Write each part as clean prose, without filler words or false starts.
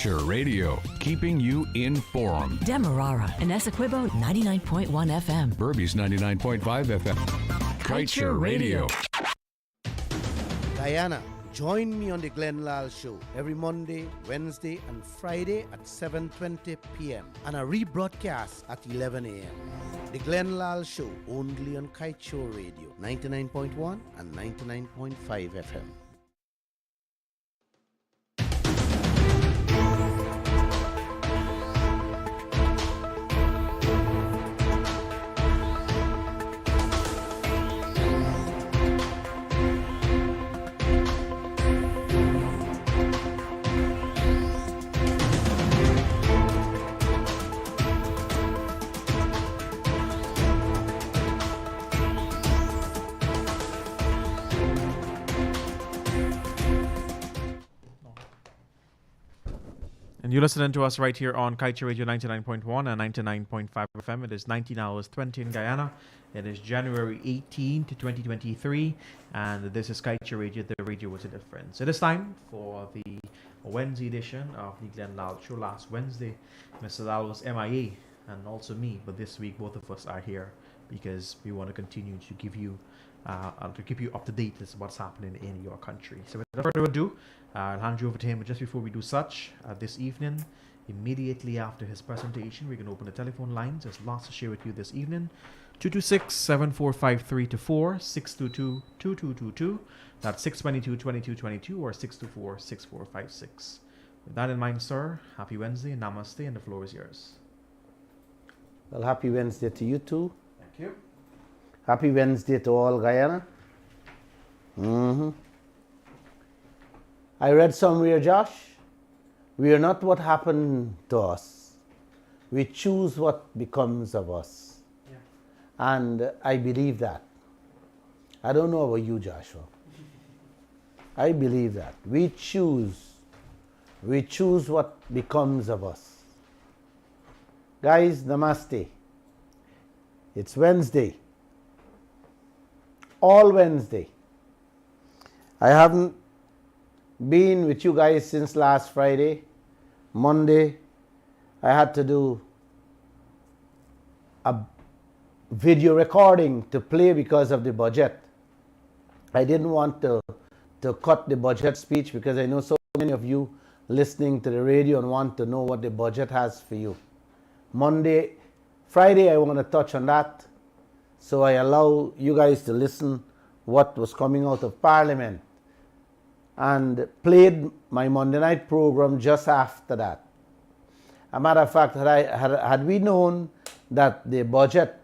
Kaieteur Radio, keeping you informed. Demerara and Essequibo 99.1 FM. Burby's 99.5 FM. Kaieteur Radio. Diana, join me on the Lall Show every Monday, Wednesday, and Friday at 7:20 p.m. and a rebroadcast at 11 a.m. The Lall Show only on Kaieteur Radio 99.1 and 99.5 FM. And you're listening to us right here on Kaieteur Radio 99.1 and 99.5 FM. It is 19 hours 20 in Guyana. It is January 18th, 2023. And this is Kaieteur Radio, the radio with a difference. It is time for the Wednesday edition of the Lall Show. Last Wednesday, Mr. Lall was MIA and also me. But this week, both of us are here because we want to continue to give you to keep you up to date with what's happening in your country. So without further ado, I'll hand you over to him. But just before we do such, this evening, immediately after his presentation, we're going to open the telephone lines. There's lots to share with you this evening. 226-7453-4, 622-2222. That's 622-2222 or 624-6456. With that in mind, sir, happy Wednesday, namaste, and the floor is yours. Well, happy Wednesday to you too. Thank you. Happy Wednesday to all Guyana. I read somewhere, Josh, we are not what happened to us. We choose what becomes of us. Yeah. And I believe that. I don't know about you, Joshua. I believe that. We choose what becomes of us. Guys, namaste. It's Wednesday. All Wednesday. I haven't been with you guys since last Friday. Monday, I had to do a video recording to play because of the budget. I didn't want to cut the budget speech because I know so many of you listening to the radio and want to know what the budget has for you. Friday, I want to touch on that. So I allow you guys to listen what was coming out of Parliament and played my Monday night program just after that. A matter of fact, had we known that the budget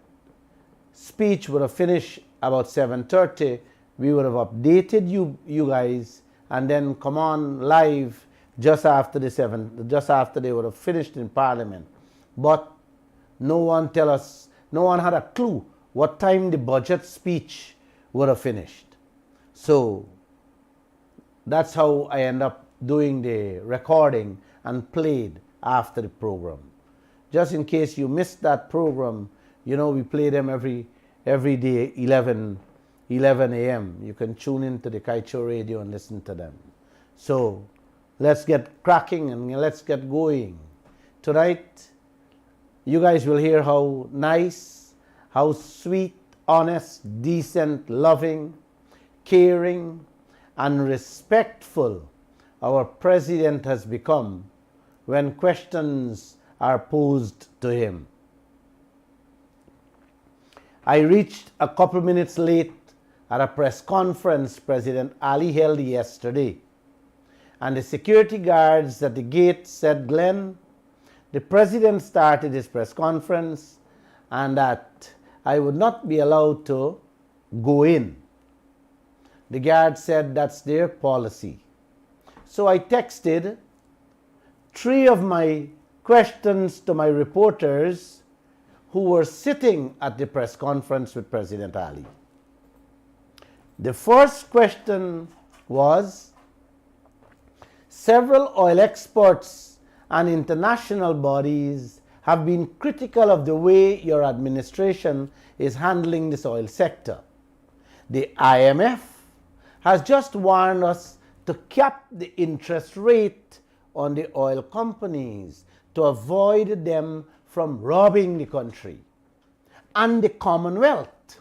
speech would have finished about 7:30, we would have updated you guys and then come on live just after they would have finished in Parliament. But no one had a clue what time the budget speech would have finished. So that's how I end up doing the recording and played after the program. Just in case you missed that program, you know we play them every day 11 a.m. You can tune into the Kaieteur Radio and listen to them. So let's get cracking and let's get going. Tonight, you guys will hear how nice, how sweet, honest, decent, loving, caring, and respectful our president has become when questions are posed to him. I reached a couple minutes late at a press conference President Ali held yesterday, and the security guards at the gate said, "Glenn, the president started his press conference and that I would not be allowed to go in." The guard said that's their policy. So I texted 3 of my questions to my reporters who were sitting at the press conference with President Ali. The first question was, several oil exports and international bodies have been critical of the way your administration is handling this oil sector. The IMF has just warned us to cap the interest rate on the oil companies to avoid them from robbing the country. And the Commonwealth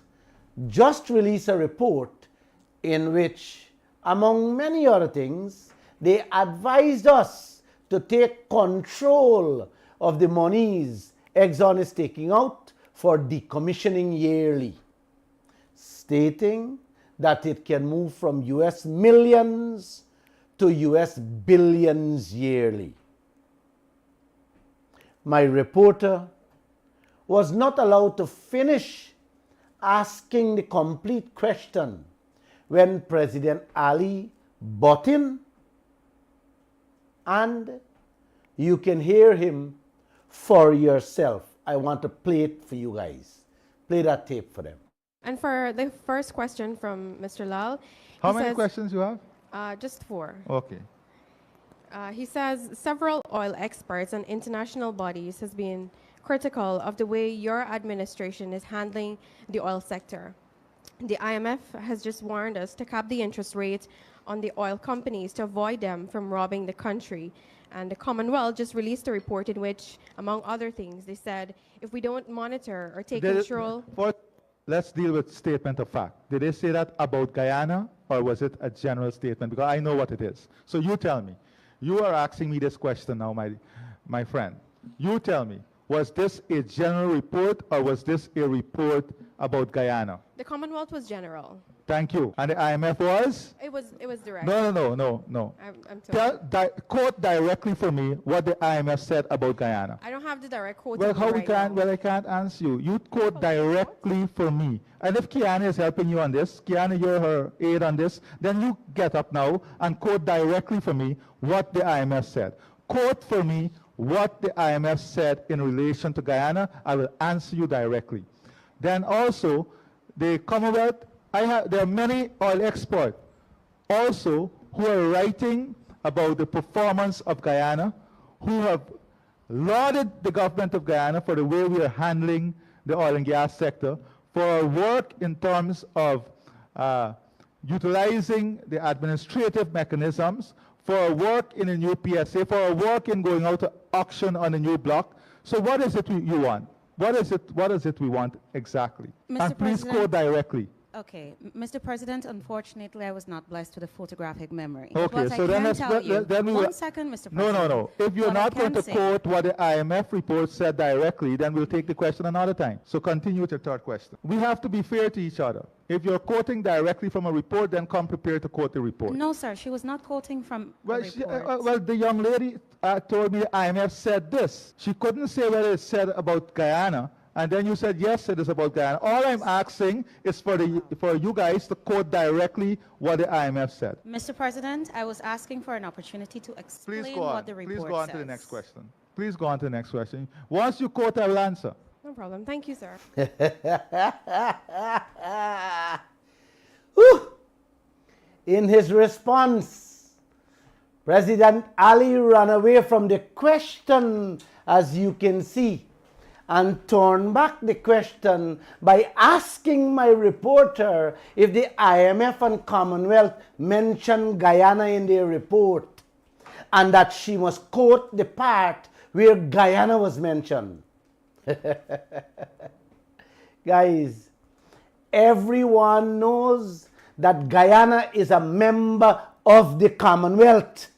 just released a report in which, among many other things, they advised us to take control of the monies Exxon is taking out for decommissioning yearly, stating that it can move from US millions to US billions yearly. My reporter was not allowed to finish asking the complete question when President Ali butted in, and you can hear him for yourself. I want to play it for you guys. Play that tape for them. And for the first question from Mr. Lall, How he many says, questions you have? Just 4. Okay. He says several oil experts and international bodies has been critical of the way your administration is handling the oil sector. The IMF has just warned us to cap the interest rate on the oil companies to avoid them from robbing the country. And the Commonwealth just released a report in which, among other things, they said if we don't monitor or take control... Let's deal with statement of fact. Did they say that about Guyana, or was it a general statement? Because I know what it is. So you tell me. You are asking me this question now, my friend. You tell me, was this a general report, or was this a report about Guyana? The Commonwealth was general. Thank you. And the IMF was? It was direct. No. I'm told. Quote directly for me what the IMF said about Guyana. I don't have the direct quote. Well, how we right can't? now. Well, I can't answer you. You quote directly for me. And if Kiana is helping you on this, Kiana, you're her aide on this, then you get up now and quote directly for me what the IMF said. Quote for me what the IMF said in relation to Guyana. I will answer you directly. Then also, the Commonwealth, there are many oil experts also who are writing about the performance of Guyana, who have lauded the government of Guyana for the way we are handling the oil and gas sector, for our work in terms of utilizing the administrative mechanisms, for our work in a new PSA, for our work in going out to auction on a new block. So what is it you want? What is it we want exactly? Mr. And please President, quote directly. Okay, Mr. President, unfortunately, I was not blessed with a photographic memory. Okay, What so I then can let's tell you, then we will. one second, Mr. President. No. If you're What I not going can to say- quote what the IMF report said directly, then we'll take the question another time. So continue with your third question. We have to be fair to each other. If you're quoting directly from a report, then come prepared to quote the report. No, sir, she was not quoting from a Well, report. the young lady told me the IMF said this. She couldn't say whether it said about Guyana, and then you said yes, it is about Guyana. All I'm asking is for you guys to quote directly what the IMF said. Mr. President, I was asking for an opportunity to explain Please go on. what the report Please go on says. to the next question. Please go on to the next question. Once you quote, I will answer. No problem. Thank you, sir. Whew. In his response, President Ali ran away from the question, as you can see, and turned back the question by asking my reporter if the IMF and Commonwealth mentioned Guyana in their report, and that she must quote the part where Guyana was mentioned. Guys, everyone knows that Guyana is a member of the Commonwealth,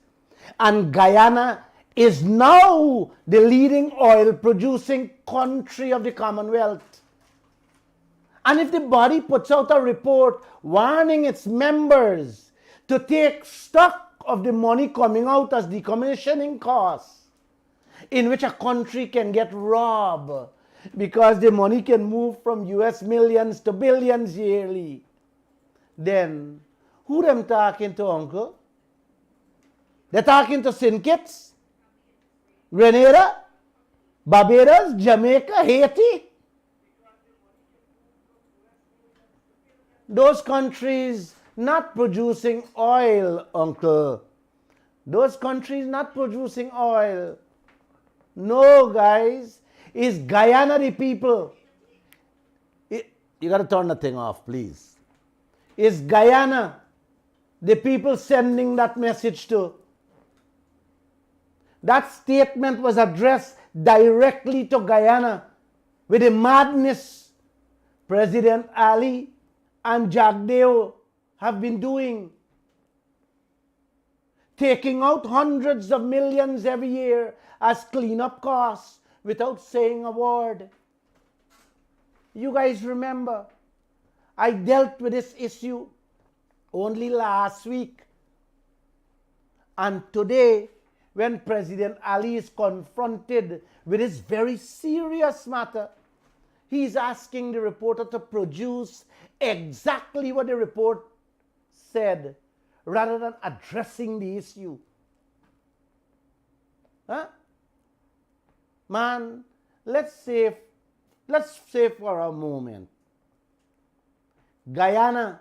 and Guyana is now the leading oil producing country of the Commonwealth. And if the body puts out a report warning its members to take stock of the money coming out as decommissioning costs, in which a country can get robbed because the money can move from US millions to billions yearly, then who them talking to, uncle? They're talking to St. Kitts, Grenada, Barbados, Jamaica, Haiti. Those countries not producing oil, uncle. Those countries not producing oil. No, guys. Is Guyana the people? You got to turn the thing off, please. Is Guyana the people sending that message to? That statement was addressed directly to Guyana with the madness President Ali and Jagdeo have been doing. Taking out hundreds of millions every year as cleanup costs without saying a word. You guys remember, I dealt with this issue only last week. And today, when President Ali is confronted with this very serious matter, he's asking the reporter to produce exactly what the report said, rather than addressing the issue. Huh? Man, let's say for a moment, Guyana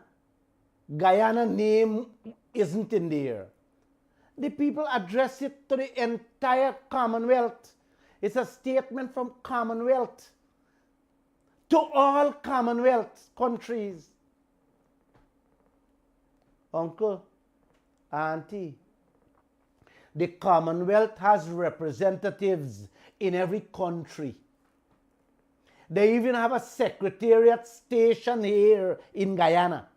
name isn't in there. The people address it to the entire Commonwealth. It's a statement from Commonwealth to all Commonwealth countries. Uncle, auntie, the Commonwealth has representatives in every country. They even have a secretariat station here in Guyana,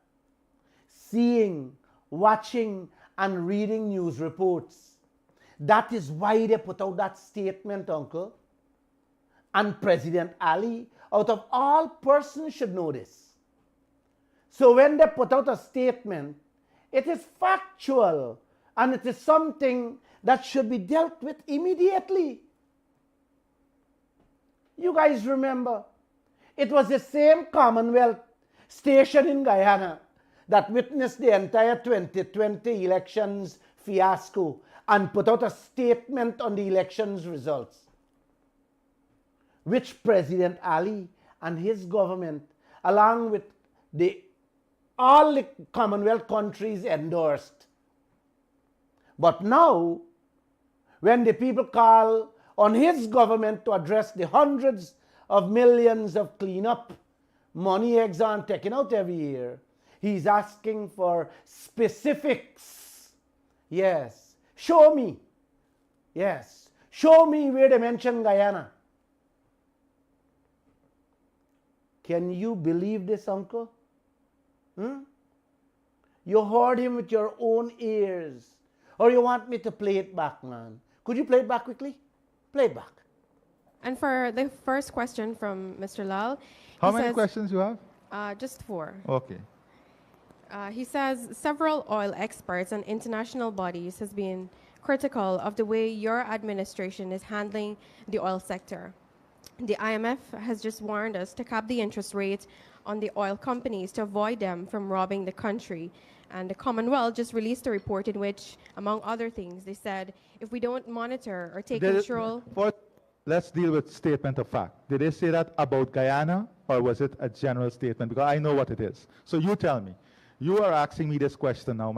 seeing, watching, and reading news reports. That is why they put out that statement, Uncle. And President Ali, out of all persons, should know this. So when they put out a statement, it is factual, and it is something that should be dealt with immediately. You guys remember, it was the same Commonwealth station in Guyana that witnessed the entire 2020 elections fiasco and put out a statement on the elections results, which President Ali and his government, along with all the Commonwealth countries, endorsed. But now, when the people call on his government to address the hundreds of millions of cleanup money Exxon taken out every year, he's asking for specifics. Yes, show me. Yes, show me where they mention Guyana. Can you believe this, Uncle? You heard him with your own ears. Or you want me to play it back, man? Could you play it back quickly? Play it back. And for the first question from Mr. Lall, How many questions you have? just 4. Okay. He says several oil experts and international bodies has been critical of the way your administration is handling the oil sector. The IMF has just warned us to cap the interest rate on the oil companies to avoid them from robbing the country. And the Commonwealth just released a report in which, among other things, they said if we don't monitor or take control... Let's deal with statement of fact. Did they say that about Guyana, or was it a general statement? Because I know what it is. So you tell me. You are asking me this question now,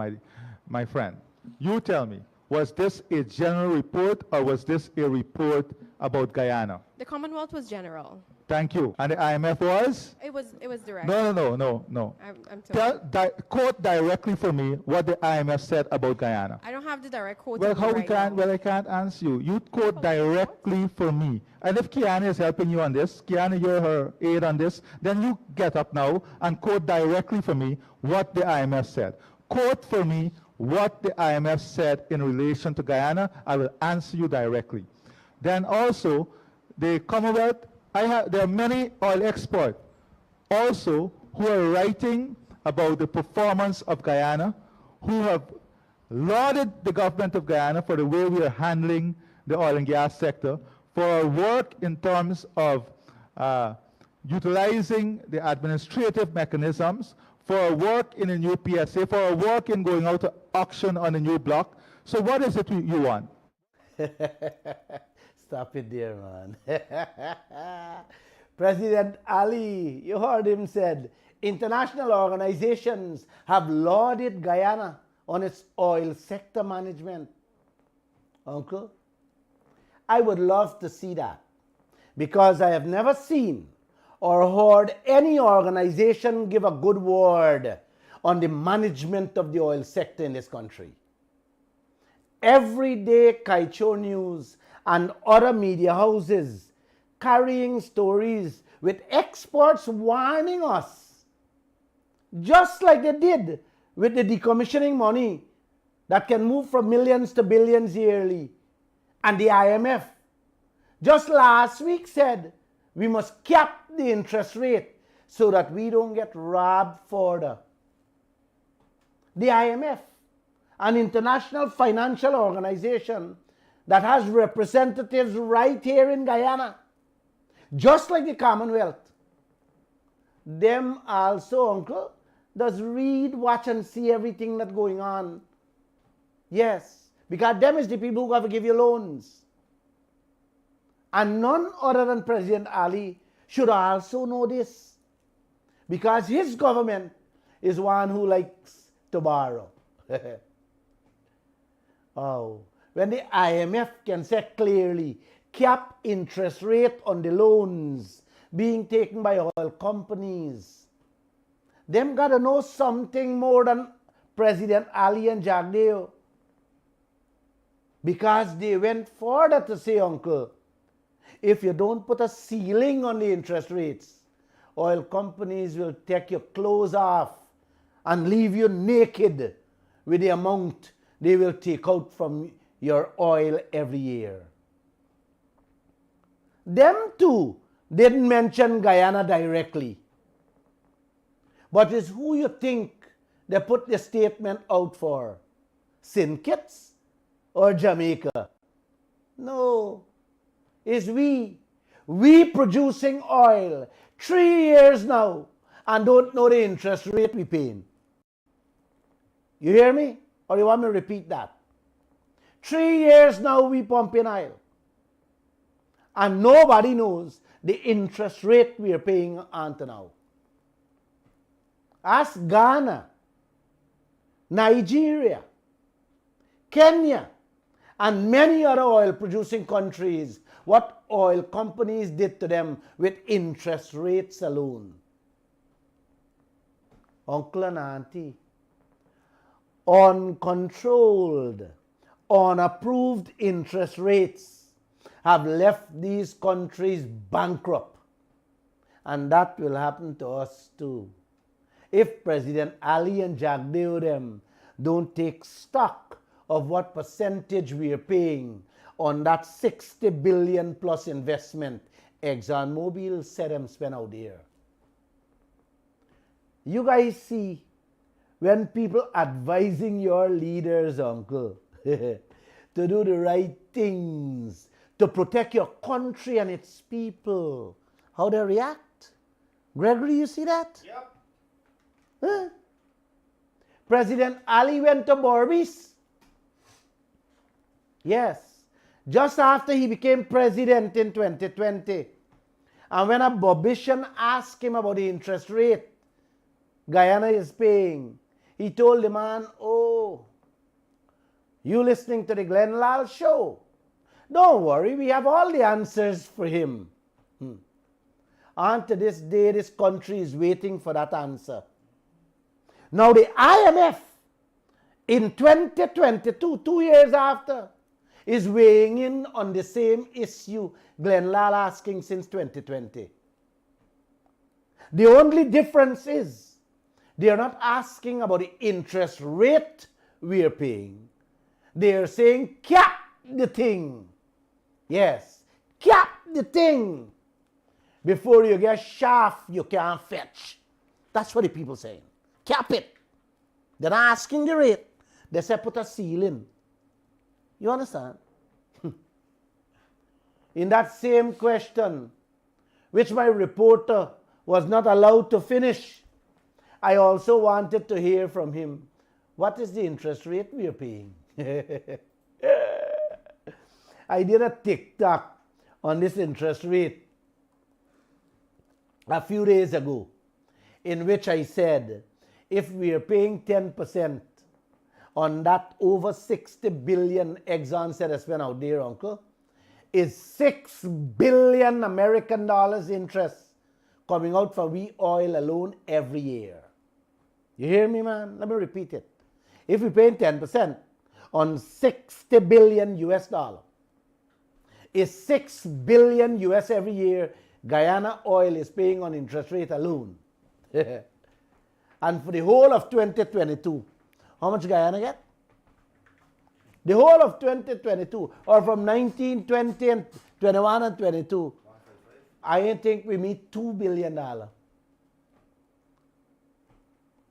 my friend. You tell me, was this a general report, or was this a report about Guyana? The Commonwealth was general. Thank you. And the IMF was? It was direct. No. I'm sorry. Quote directly for me what the IMF said about Guyana. I don't have the direct quote. Well, how we right can't? now. Well, I can't answer you. You quote directly for me. And if Kiana is helping you on this, Kiana, you're her aide on this, then you get up now and quote directly for me what the IMF said. Quote for me what the IMF said in relation to Guyana. I will answer you directly. Then also, the Commonwealth, there are many oil experts also who are writing about the performance of Guyana, who have lauded the government of Guyana for the way we are handling the oil and gas sector, for our work in terms of utilizing the administrative mechanisms, for our work in a new PSA, for our work in going out to auction on a new block. So what is it you want? Stop it there, man. President Ali, you heard him said, international organizations have lauded Guyana on its oil sector management. Uncle, I would love to see that, because I have never seen or heard any organization give a good word on the management of the oil sector in this country. every day Kaieteur News and other media houses carrying stories with experts warning us, just like they did with the decommissioning money that can move from millions to billions yearly. And the IMF just last week said we must cap the interest rate so that we don't get robbed further. The IMF, an international financial organization that has representatives right here in Guyana, just like the Commonwealth, them also, uncle, does read, watch, and see everything that's going on. Yes, because them is the people who have to give you loans. And none other than President Ali should also know this, because his government is one who likes to borrow. Oh, when the IMF can say clearly, cap interest rate on the loans being taken by oil companies, them got to know something more than President Ali and Jagdeo. Because they went further to say, uncle, if you don't put a ceiling on the interest rates, oil companies will take your clothes off and leave you naked with the amount they will take out from your oil every year. Them too didn't mention Guyana directly. But it's who you think they put the statement out for? St. Kitts or Jamaica? No. It's we. We producing oil 3 years now and don't know the interest rate we paying. You hear me? Or you want me to repeat that? 3 years now we pumping oil. And nobody knows the interest rate we are paying until now. Ask Ghana, Nigeria, Kenya, and many other oil producing countries what oil companies did to them with interest rates alone. Uncle and auntie, uncontrolled, unapproved interest rates have left these countries bankrupt. And that will happen to us too, if President Ali and Jagdeo them don't take stock of what percentage we are paying on that 60 billion plus investment ExxonMobil said them spend out there. You guys see, when people advising your leaders, uncle, to do the right things, to protect your country and its people, how they react? Gregory, you see that? Yep. Huh? President Ali went to Berbice. Yes. Just after he became president in 2020. And when a Bobician asked him about the interest rate Guyana is paying, he told the man, oh, you listening to the Lall show? Don't worry, we have all the answers for him. And to this day, this country is waiting for that answer. Now the IMF in 2022, 2 years after, is weighing in on the same issue Lall asking since 2020. The only difference is they are not asking about the interest rate we are paying. They are saying cap the thing. Yes, cap the thing. Before you get shaft, you can't fetch. That's what the people saying. Cap it. They're not asking the rate. They say put a ceiling. You understand? In that same question, which my reporter was not allowed to finish, I also wanted to hear from him, what is the interest rate we are paying? I did a TikTok on this interest rate a few days ago, in which I said, if we are paying 10% on that over 60 billion Exxon said I spent out there, uncle, is 6 billion American dollars interest coming out for we oil alone every year. You hear me, man? Let me repeat it. If we're paying 10% on 60 billion US dollar. Is 6 billion US every year Guyana Oil is paying on interest rate alone. And for the whole of 2022, how much Guyana get? The whole of 2022, or from 19, 20, and 21 and 22, I think we meet $2 billion.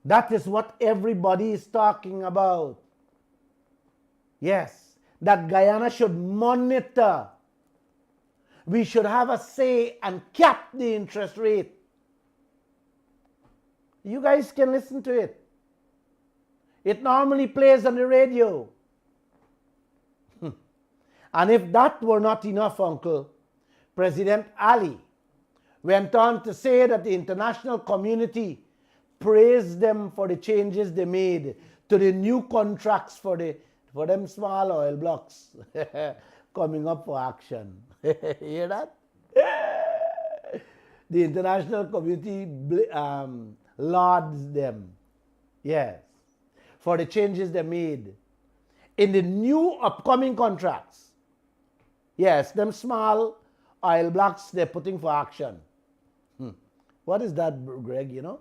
That is what everybody is talking about. Yes, that Guyana should monitor. We should have a say and cap the interest rate. You guys can listen to it. It normally plays on the radio. And if that were not enough, Uncle, President Ali went on to say that the international community praised them for the changes they made to the new contracts for them small oil blocks coming up for action. Hear that? The international community lauds them, yes, for the changes they made in the new upcoming contracts. Yes, them small oil blocks they're putting for action. What is that, Greg, you know?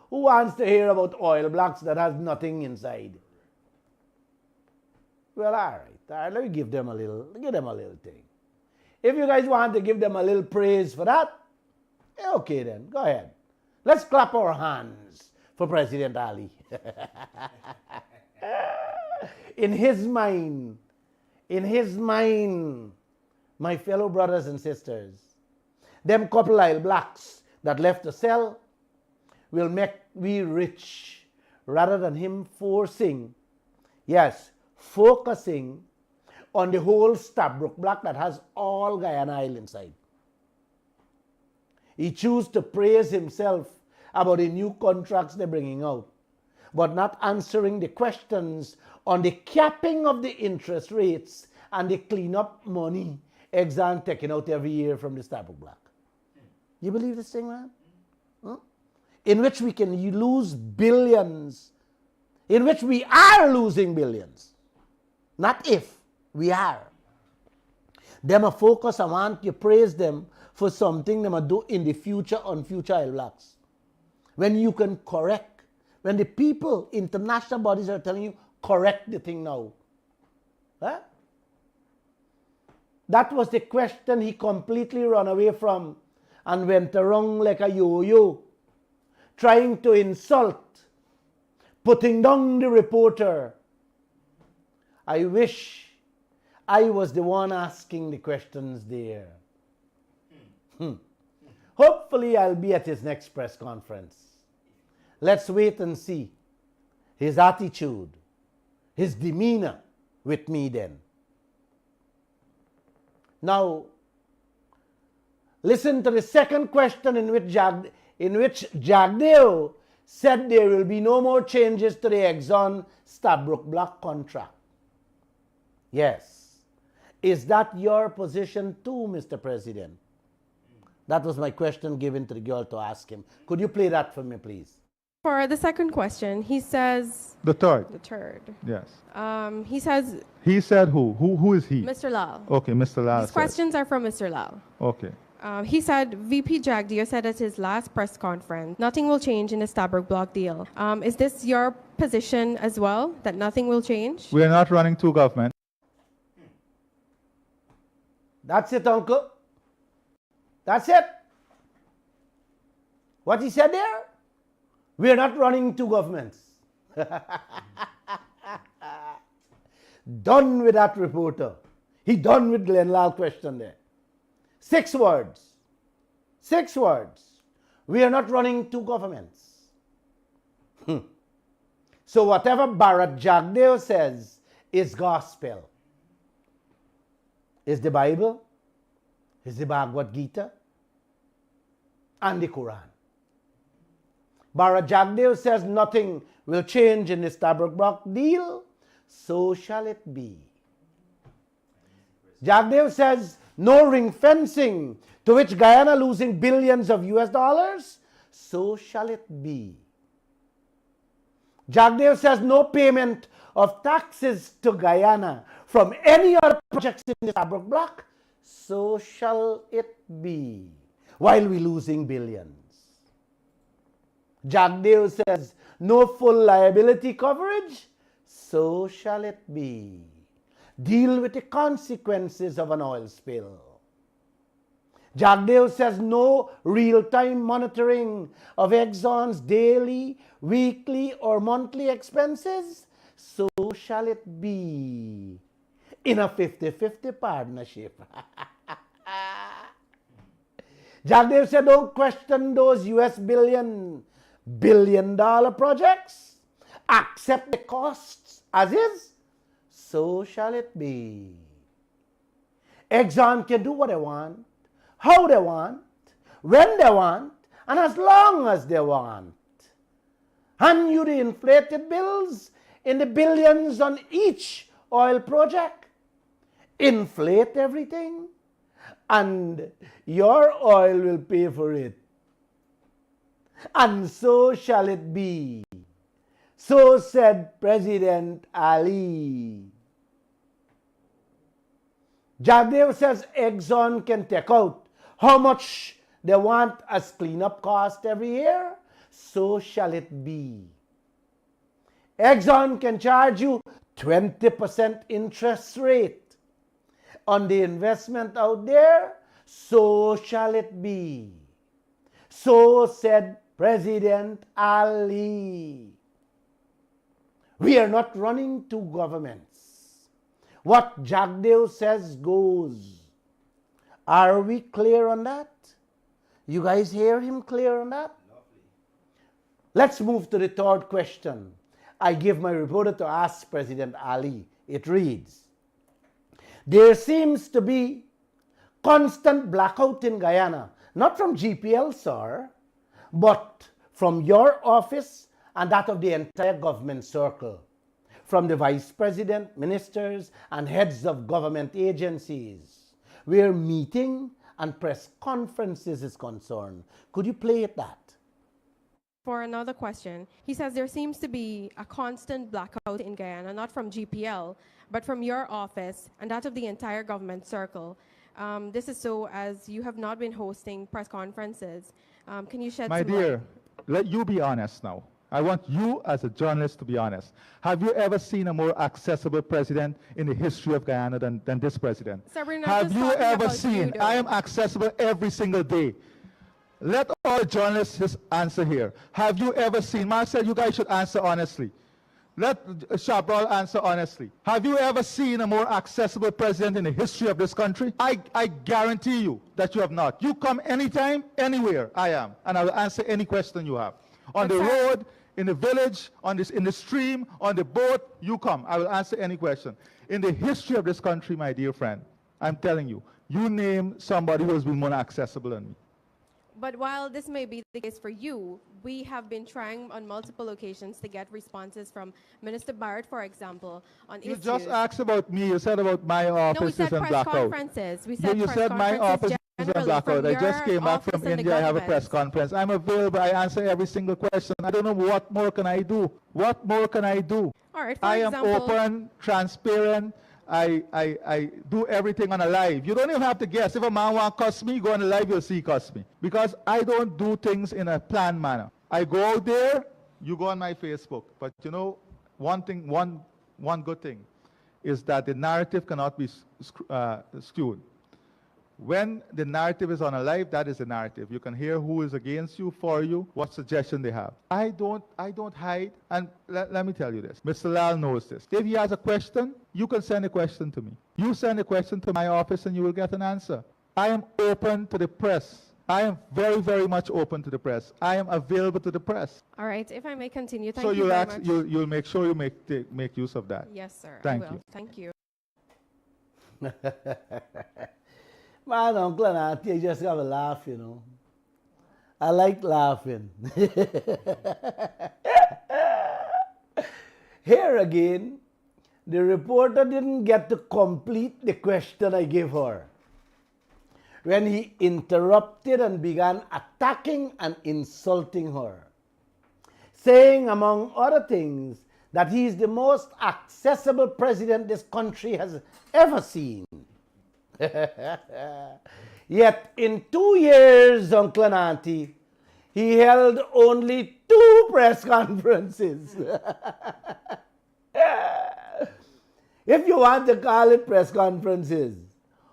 Who wants to hear about oil blocks that has nothing inside? Well, all right, let me give them a little thing. If you guys want to give them a little praise for that, okay then, go ahead. Let's clap our hands for President Ali. In his mind, my fellow brothers and sisters, them couple oil blocks that left to sell will make we rich rather than him focusing on the whole Stabroek block that has all Guyana Oil inside. He chose to praise himself about the new contracts they're bringing out, but not answering the questions on the capping of the interest rates and the cleanup money Exxon taking out every year from the Stabroek block. You believe this thing, man? Huh? In which we can lose billions, in which we are losing billions. Not if, we are. Them a focus, I want you praise them for something they do in the future on future oil blocks. When you can correct, when the people, international bodies are telling you, correct the thing now. Huh? That was the question he completely ran away from and went around like a yo-yo, trying to insult, putting down the reporter. I wish I was the one asking the questions there. Hopefully I'll be at his next press conference. Let's wait and see his attitude, his demeanor with me then. Now, listen to the second question in which Jagdeo said there will be no more changes to the Exxon Stabroek block contract. Yes. Is that your position too, Mr. President? That was my question given to the girl to ask him. Could you play that for me, please? For the second question, he says... The third. The third. Yes. He says... He said who? Who is he? Mr. Lall. Okay, Mr. Lall. These questions are from Mr. Lall. Okay. He said, VP Jagdeo said at his last press conference, nothing will change in the Stabroek block deal. Is this your position as well, that nothing will change? We are not running two governments. That's it, Uncle. That's it. What he said there? We are not running two governments. Done with that reporter. He done with Glenn Lall question there. 6 words. 6 words. We are not running two governments. So whatever Bharat Jagdeo says is gospel. Is the Bible, is the Bhagavad Gita, and the Quran. Bharat Jagdeo says nothing will change in the Stabroek block deal, so shall it be. Jagdeo says no ring fencing, to which Guyana losing billions of US dollars, so shall it be. Jagdeo says no payment of taxes to Guyana from any other projects in the fabric block, so shall it be, while we're losing billions. Jagdeo says, no full liability coverage, so shall it be. Deal with the consequences of an oil spill. Jagdeo says, no real-time monitoring of Exxon's daily, weekly, or monthly expenses, so shall it be. In a 50-50 partnership. Jagdeo said, don't question those US billion-dollar projects. Accept the costs as is, so shall it be. Exxon can do what they want, how they want, when they want, and as long as they want. Hand you the inflated bills in the billions on each oil project. Inflate everything, and your oil will pay for it. And so shall it be. So said President Ali. Jagdeo says Exxon can take out how much they want as cleanup cost every year. So shall it be. Exxon can charge you 20% interest rate on the investment out there. So shall it be. So said President Ali. We are not running two governments. What Jagdeo says goes. Are we clear on that? You guys hear him clear on that? Lovely. Let's move to the third question. I give my reporter to ask President Ali. It reads, there seems to be constant blackout in Guyana, not from GPL, sir, but from your office and that of the entire government circle, from the Vice President, ministers, and heads of government agencies, where meeting and press conferences is concerned. Could you play it that? For another question, he says there seems to be a constant blackout in Guyana, not from GPL, but from your office and that of the entire government circle. This is so as you have not been hosting press conferences. Can you shed My some dear, light? let you be honest now. I want you as a journalist to be honest. Have you ever seen a more accessible president in the history of Guyana than this president? Sir, we're not Have just you talking ever about you, seen? though. I am accessible every single day. Let all journalists just answer here. Have you ever seen? Marcel, you guys should answer honestly. Let Shabral answer honestly. Have you ever seen a more accessible president in the history of this country? I guarantee you that you have not. You come anytime, anywhere, I am, and I will answer any question you have. On But the sir- road, in the village, in the stream, on the boat, you come. I will answer any question. In the history of this country, my dear friend, I'm telling you, you name somebody who has been more accessible than me. But while this may be the case for you, we have been trying on multiple occasions to get responses from Minister Barrett, for example, on You issues. just asked about me. You said about my No, we office said is in press blackout. conferences. We said You press said my conferences office is in generally blackout. from I just your came back office from and the India. I have a press government. conference. I'm available. I answer every single question. I don't know what more can I do. What more can I do? All right, for I am example, open, transparent. I do everything on a live. You don't even have to guess. If a man want to cuss me, go on a live, you'll see he cuss me. Because I don't do things in a planned manner. I go out there, you go on my Facebook. But you know, one good thing is that the narrative cannot be skewed. When the narrative is on a live, that is the narrative. You can hear who is against you, for you, what suggestion they have. I don't hide. And let me tell you this. Mr. Lall knows this. If he has a question, you can send a question to me. You send a question to my office and you will get an answer. I am open to the press. I am very, very much open to the press. I am available to the press. all right, if I may continue, thank So you very much. you'll make sure you make use of that. Yes, sir. Thank I will. you. Thank you. My uncle and auntie, I just have a laugh, you know. I like laughing. Here again, the reporter didn't get to complete the question I gave her when he interrupted and began attacking and insulting her, saying, among other things, that he is the most accessible president this country has ever seen. Yet in 2 years, Uncle and Auntie, he held only 2 press conferences. If you want to call it press conferences,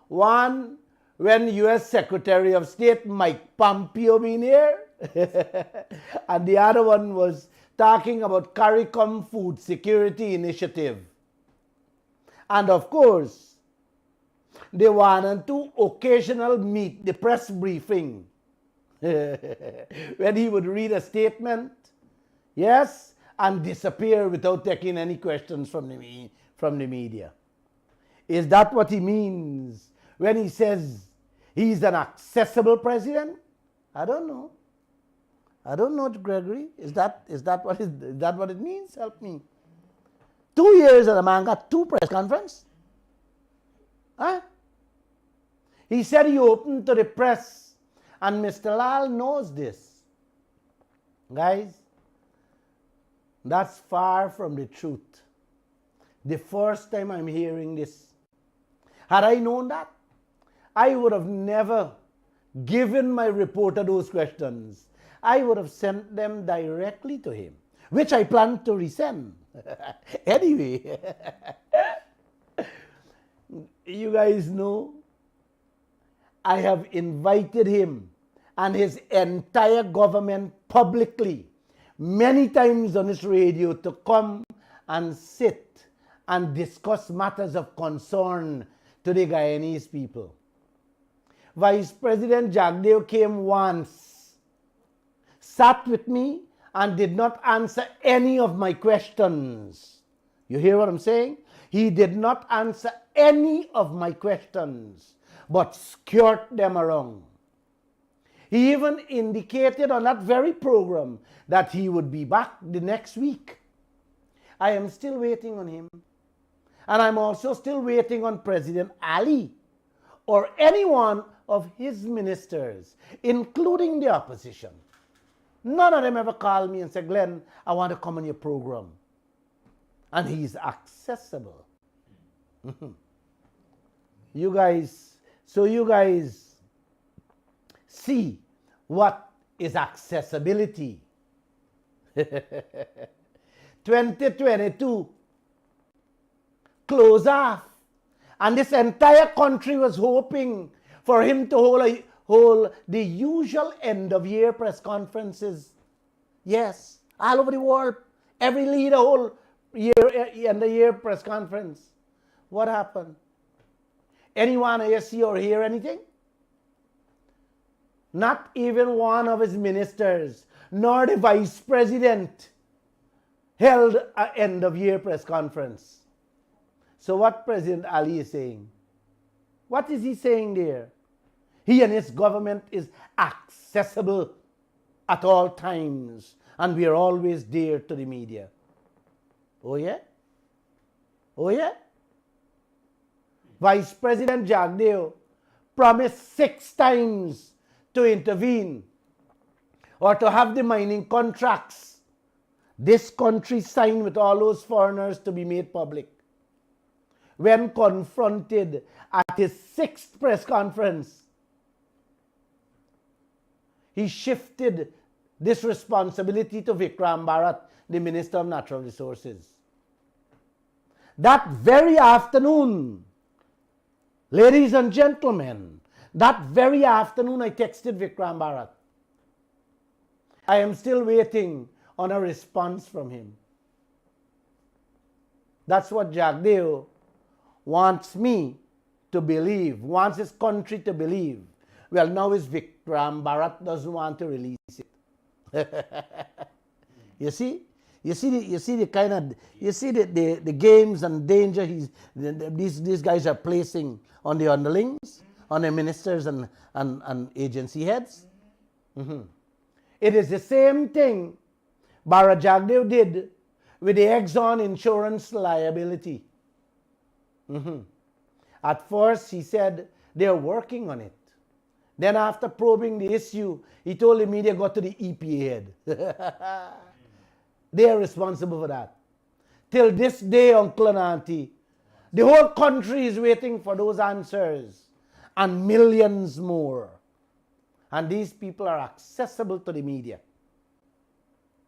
one when U.S. Secretary of State Mike Pompeo been here, and the other one was talking about CARICOM Food Security Initiative. And of course, they wanted to occasional meet the press briefing when he would read a statement, yes, and disappear without taking any questions from the media. Is that what he means when he says he's an accessible president? I don't know. I don't know, Gregory. Is that what it means? Help me. 2 years and the man got 2 press conferences? Huh? He said he opened to the press, and Mr. Lall knows this. Guys, that's far from the truth. The first time I'm hearing this. Had I known that, I would have never given my reporter those questions. I would have sent them directly to him, which I plan to resend. Anyway, you guys know, I have invited him and his entire government publicly many times on this radio to come and sit and discuss matters of concern to the Guyanese people. Vice President Jagdeo came once, sat with me, and did not answer any of my questions. You hear what I'm saying? He did not answer any of my questions, but skirted them around. He even indicated on that very program that he would be back the next week. I am still waiting on him. And I'm also still waiting on President Ali or any one of his ministers, including the opposition. None of them ever called me and said, Glenn, I want to come on your program. And he's accessible. You guys see what is accessibility. 2022 close off, and this entire country was hoping for him to hold the usual end of year press conferences. Yes, all over the world, every leader hold end of year press conference. What happened? Anyone here see or hear anything? Not even one of his ministers, nor the vice president, held an end of year press conference. So what President Ali is saying? What is he saying there? He and his government is accessible at all times, and we are always dear to the media. Oh yeah? Oh yeah? Vice President Jagdeo promised 6 times to intervene or to have the mining contracts this country signed with all those foreigners to be made public. When confronted at his 6th press conference, he shifted this responsibility to Vikram Bharat, the Minister of Natural Resources. That very afternoon, ladies and gentlemen, that very afternoon I texted Vikram Bharat. I am still waiting on a response from him. That's what Jagdeo wants me to believe, wants his country to believe. Well, now his Vikram Bharat doesn't want to release it. You see the games and danger these guys are placing on the underlings, on the ministers and agency heads. It is the same thing Bharat Jagdeo did with the Exxon insurance liability. At first, he said they're working on it. Then after probing the issue, he told the media, go to the EPA head. They are responsible for that. Till this day, Uncle and Auntie, the whole country is waiting for those answers, and millions more. And these people are accessible to the media.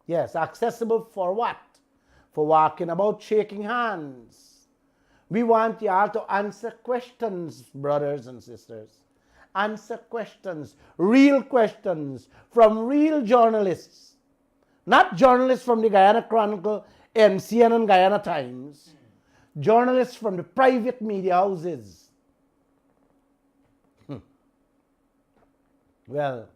Yes, accessible for what? For walking about shaking hands. We want you all to answer questions, brothers and sisters. Answer questions, real questions from real journalists. Not journalists from the Guyana Chronicle and CNN Guyana Times. Journalists from the private media houses. Well,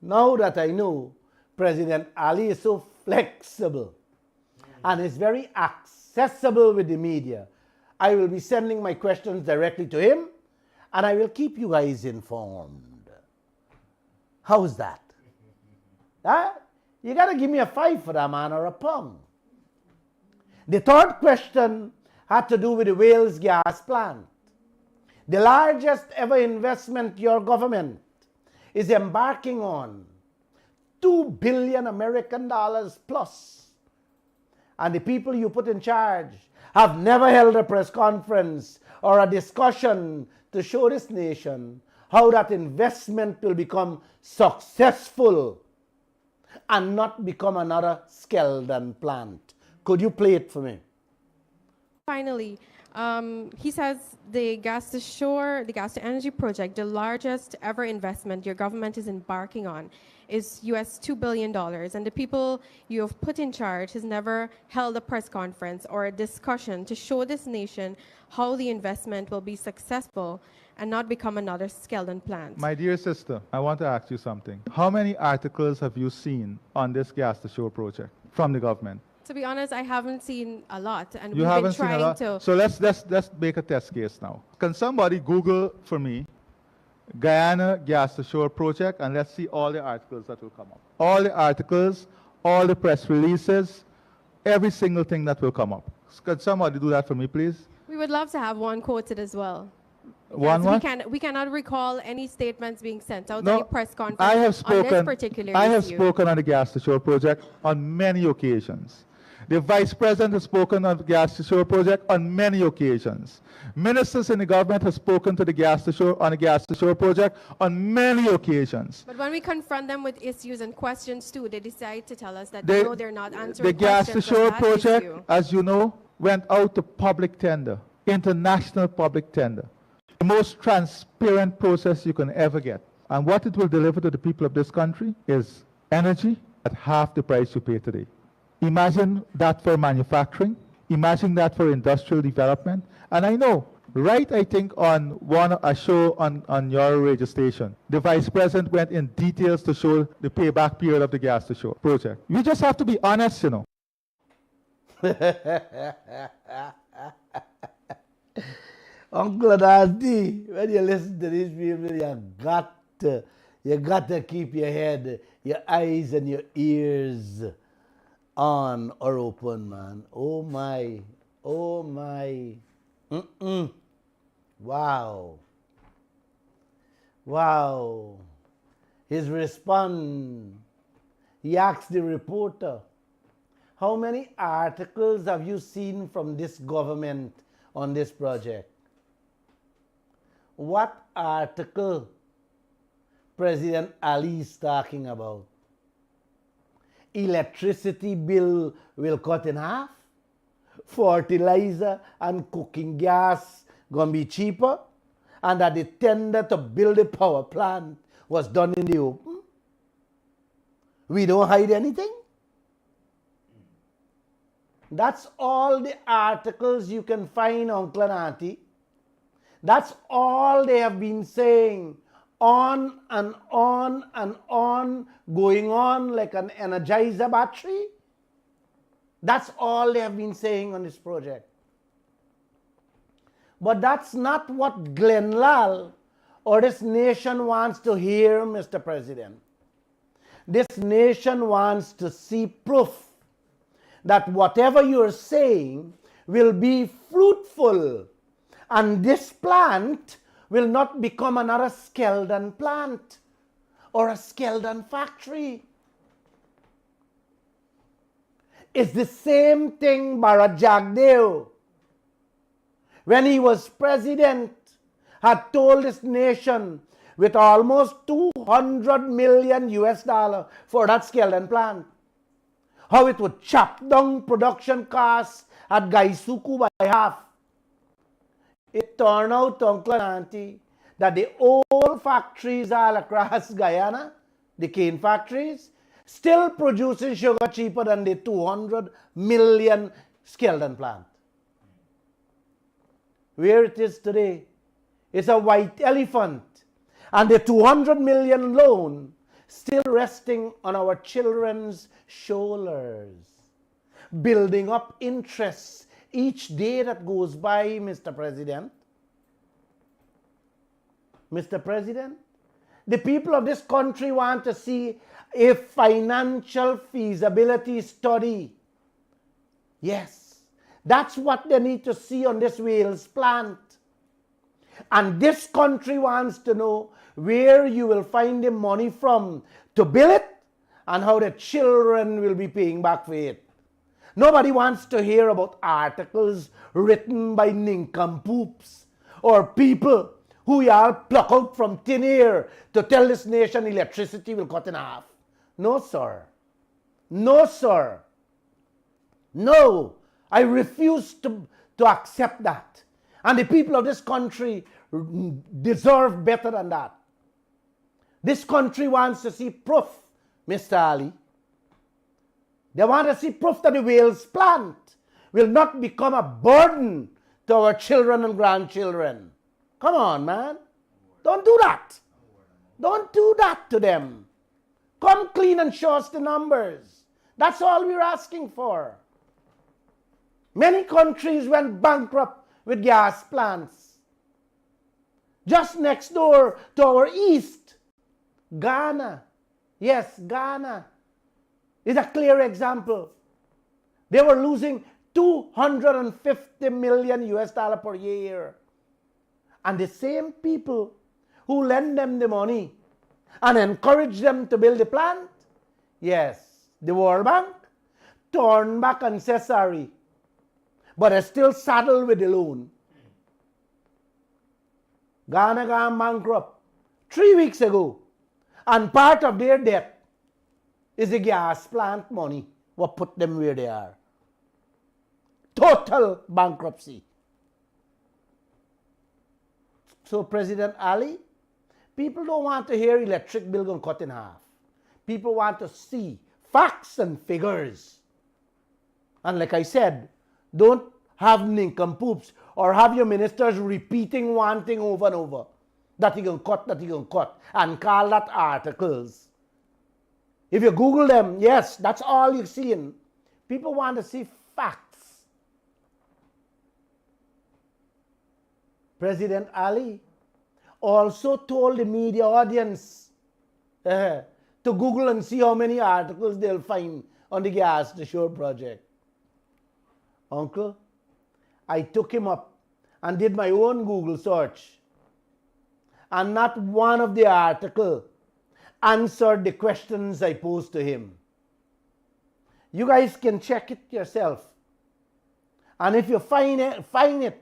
now that I know President Ali is so flexible and is very accessible with the media, I will be sending my questions directly to him and I will keep you guys informed. How's that? Huh? You got to give me a 5 for that man or a pound. The third question had to do with the Wales gas plant. The largest ever investment your government is embarking on, $2 billion American dollars plus. And the people you put in charge have never held a press conference or a discussion to show this nation how that investment will become successful and not become another Skeldon plant. Could you play it for me? Finally, he says the gas to shore, the gas to energy project, the largest ever investment your government is embarking on, is US $2 billion. And the people you have put in charge has never held a press conference or a discussion to show this nation how the investment will be successful and not become another Skeldon plant. My dear sister, I want to ask you something. How many articles have you seen on this gas to shore project from the government? To be honest, I haven't seen a lot, and You we've haven't been seen a trying lot? to. So let's make a test case now. Can somebody Google for me Guyana gas to shore project, and let's see all the articles that will come up. All the articles, all the press releases, every single thing that will come up. Can somebody do that for me, please? We would love to have one quoted as well. One Yes, what? we cannot recall any statements being sent out No, any press conference I have on this spoken. particular I have issue. spoken on the gas to shore project on many occasions. The vice president has spoken on the gas to shore project on many occasions. Ministers in the government have spoken to the gas to shore on the gas to shore project on many occasions. But when we confront them with issues and questions too, they decide to tell us that The- no, they're not answering The gas to questions on shore that project, issue. as you know, went out to public tender, international public tender. The most transparent process you can ever get. And what it will deliver to the people of this country is energy at half the price you pay today. Imagine that for manufacturing. Imagine that for industrial development. And I know, I think on a show on your radio station, the vice president went in details to show the payback period of the gas to shore project. We just have to be honest, you know. Uncle and Auntie, when you listen to these people, you got to keep your head, your eyes and your ears on or open, man. Oh my, oh my. Wow. Wow. His response, he asked the reporter, how many articles have you seen from this government on this project? What article President Ali is talking about? Electricity bill will cut in half? Fertilizer and cooking gas gonna be cheaper? And that the tender to build a power plant was done in the open? We don't hide anything? That's all the articles you can find, Uncle and Auntie. That's all they have been saying, on and on and on, going on like an energizer battery. That's all they have been saying on this project. But that's not what Glenn Lall or this nation wants to hear, Mr. President. This nation wants to see proof that whatever you're saying will be fruitful. And this plant will not become another Skeldon plant or a Skeldon factory. It's the same thing Bharat Jagdeo, when he was president, had told this nation with almost 200 million US dollar for that Skeldon plant, how it would chop down production costs at Gaisuku by half. It turned out, Uncle and Auntie, that the old factories all across Guyana, the cane factories, still producing sugar cheaper than the 200 million Skeldon plant. Where it is today, it's a white elephant, and the 200 million loan still resting on our children's shoulders, building up interest each day that goes by, Mr. President. Mr. President, the people of this country want to see a financial feasibility study. Yes, that's what they need to see on this Wales plant. And this country wants to know where you will find the money from to build it and how the children will be paying back for it. Nobody wants to hear about articles written by nincompoops or people who y'all pluck out from thin air to tell this nation electricity will cut in half. No, sir. No, sir. No, I refuse to accept that. And the people of this country deserve better than that. This country wants to see proof, Mr. Ali. They want to see proof that the Wales plant will not become a burden to our children and grandchildren. Come on, man. Don't do that. Don't do that to them. Come clean and show us the numbers. That's all we're asking for. Many countries went bankrupt with gas plants. Just next door to our east, Ghana. Yes, Ghana is a clear example. They were losing 250 million US dollar per year. And the same people who lend them the money and encourage them to build the plant, yes, the World Bank, turn back and say sorry, but are still saddled with the loan. Ghana gone bankrupt 3 weeks ago, and part of their debt is the gas plant money, what put them where they are. Total bankruptcy. So, President Ali, people don't want to hear electric bill going cut in half. People want to see facts and figures. And like I said, don't have nincompoops or have your ministers repeating one thing over and over. That he going cut, that he going cut, and call that articles. If you Google them, yes, that's all you're seeing. People want to see facts. President Ali also told the media audience to Google and see how many articles they'll find on the gas to shore project. Uncle, I took him up and did my own Google search, and not one of the articles answered the questions I posed to him. You guys can check it yourself. And if you find it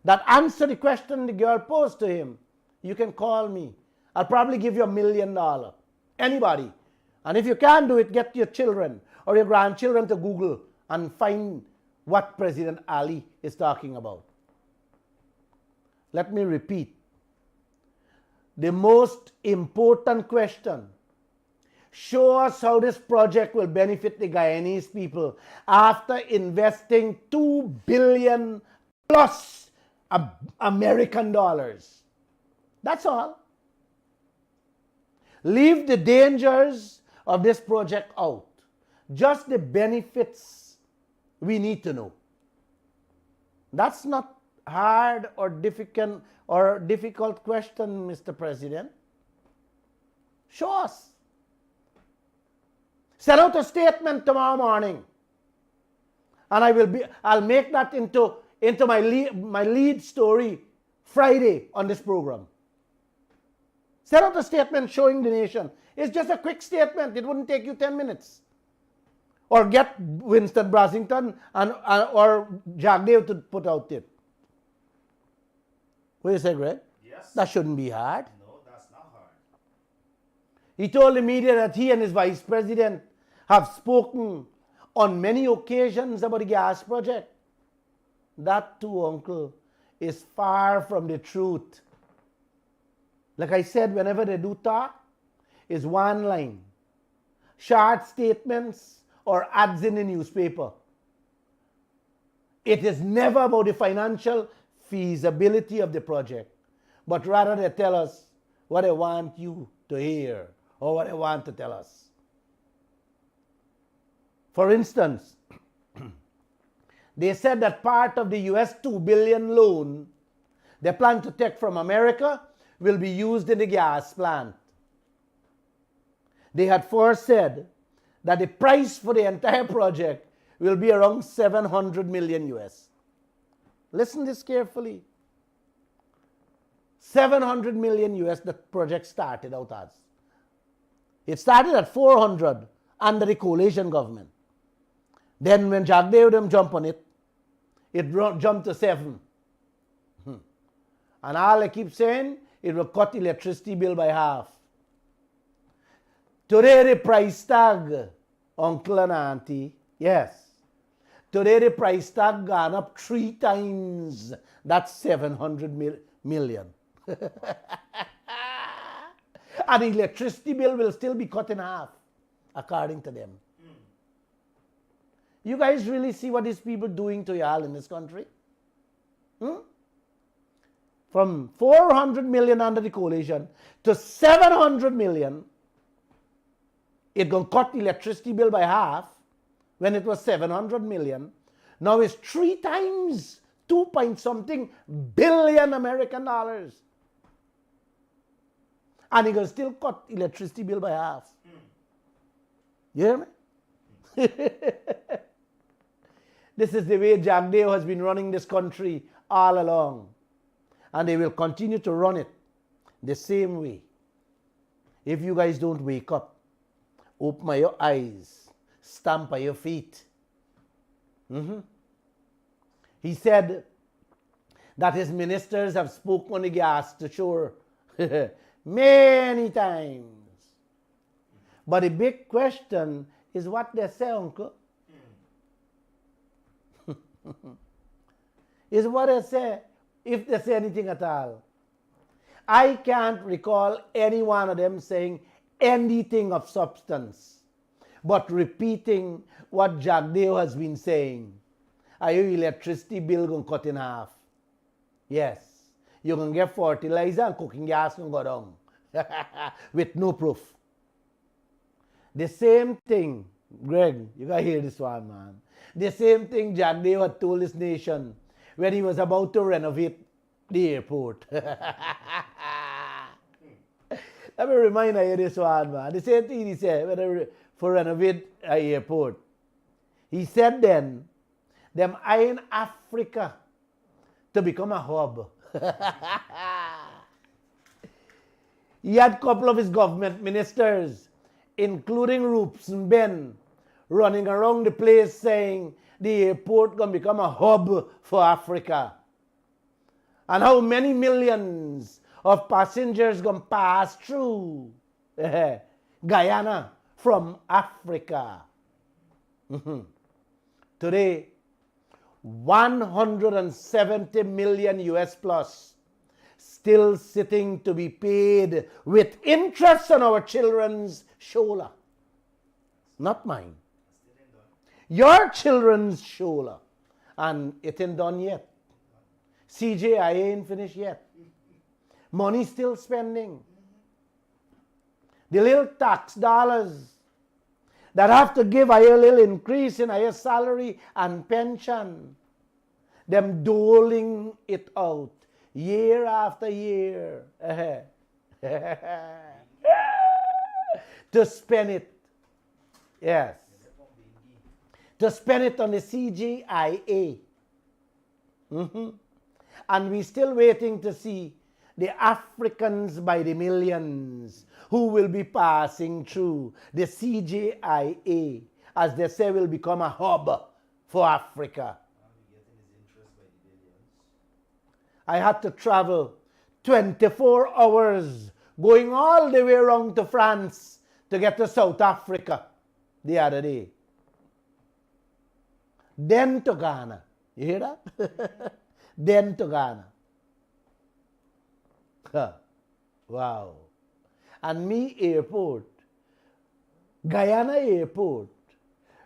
that answer the question the girl posed to him, you can call me. I'll probably give you $1 million. Anybody. And if you can't do it, get your children or your grandchildren to Google and find what President Ali is talking about. Let me repeat. The most important question: show us how this project will benefit the Guyanese people after investing $2 billion plus American dollars. That's all. Leave the dangers of this project out. Just the benefits we need to know. That's not hard or difficult question, Mr. President. Show us. Send out a statement tomorrow morning, and I'll make that into my lead story Friday on this program. Send out a statement showing the nation. It's just a quick statement. It wouldn't take you 10 minutes. Or get Winston Brassington or Jagdev to put out it. What do you say, Greg? Yes. That shouldn't be hard. No, that's not hard. He told the media that he and his vice president have spoken on many occasions about the gas project. That too, uncle, is far from the truth. Like I said, whenever they do talk, it's one line. Short statements or ads in the newspaper. It is never about the financial feasibility of the project, but rather they tell us what they want you to hear or what they want to tell us. For instance, they said that part of the US $2 billion loan they plan to take from America will be used in the gas plant. They had first said that the price for the entire project will be around 700 million US. Listen this carefully. 700 million US the project started out as. It started at 400 under the coalition government. Then when Jagdev them jump on it, it jumped to 7. And all I keep saying, it will cut electricity bill by half. Today the price tag, uncle and auntie, yes. Today the price tag gone up 3 times. That's 700 million. And the electricity bill will still be cut in half, according to them. You guys really see what these people doing to y'all in this country? From 400 million under the coalition to 700 million, it gonna cut the electricity bill by half when it was 700 million. Now it's 3 times 2 point something billion American dollars. And it gonna still cut electricity bill by half. You hear me? This is the way Jagdev has been running this country all along. And they will continue to run it the same way. If you guys don't wake up, open your eyes, stamp on your feet. He said that his ministers have spoken on the gas to shore many times. But the big question is what they say, uncle. Is what they say, if they say anything at all. I can't recall any one of them saying anything of substance, but repeating what Jagdev has been saying. Are your electricity bill going to cut in half? Yes. You're going to get fertilizer and cooking gas going to go down. With no proof. The same thing, Greg, you got to hear this one, man. The same thing Jagdev had told this nation when he was about to renovate the airport. Let me remind you this one, man. The same thing he said for renovate an airport. He said then, them eyeing Africa to become a hub. He had a couple of his government ministers, including Roops and Ben, running around the place saying the airport going to become a hub for Africa. And how many millions of passengers going to pass through Guyana from Africa. Today, 170 million US plus still sitting to be paid with interest on our children's shoulder. Not mine. Your children's shoulder. And it ain't done yet. CJI ain't finished yet. Money still spending. The little tax dollars that have to give a little increase in your salary and pension. Them doling it out year after year. To spend it. Yes. To spend it on the CGIA. And we're still waiting to see the Africans by the millions who will be passing through the CGIA as they say, will become a hub for Africa. I had to travel 24 hours going all the way around to France to get to South Africa the other day. Then to Ghana. You hear that? Then to Ghana. Huh. Wow. And me airport, Guyana airport,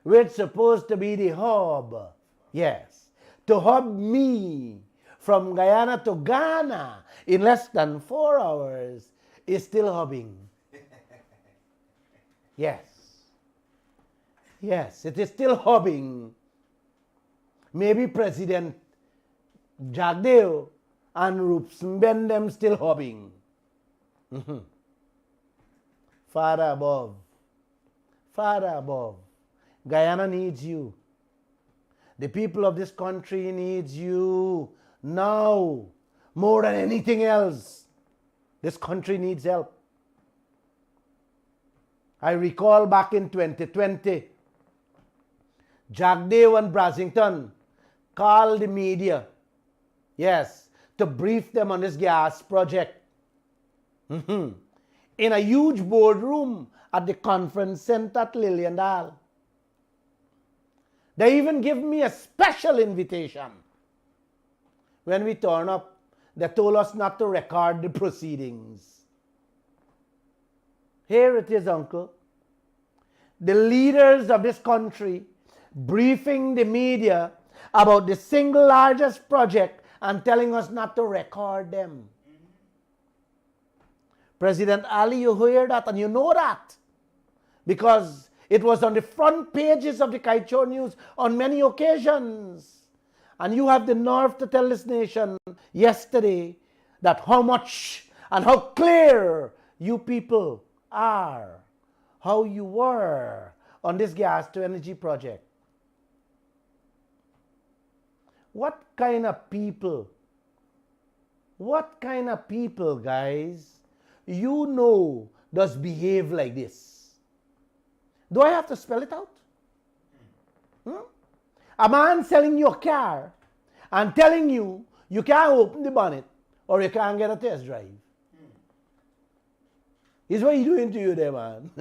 which is supposed to be the hub, yes, to hub me from Guyana to Ghana in less than 4 hours, is still hubbing. Yes. Yes, it is still hubbing. Maybe President Jagdeo and Rups Mben them still hubbing. Far above. Far above. Guyana needs you. The people of this country needs you now more than anything else. This country needs help. I recall back in 2020, Jagdeo and Brasington called the media, yes, to brief them on this gas project. In a huge boardroom at the conference center at Lall. They even give me a special invitation. When we turn up, they told us not to record the proceedings. Here it is, uncle. The leaders of this country briefing the media about the single largest project and telling us not to record them. President Ali, you hear that and you know that because it was on the front pages of the Kaieteur News on many occasions. And you have the nerve to tell this nation yesterday that how much and how clear you people are, how you were on this gas to energy project. What kind of people, guys, you know does behave like this? Do I have to spell it out? A man selling you a car and telling you you can't open the bonnet or you can't get a test drive. Is what he's doing to you there, man.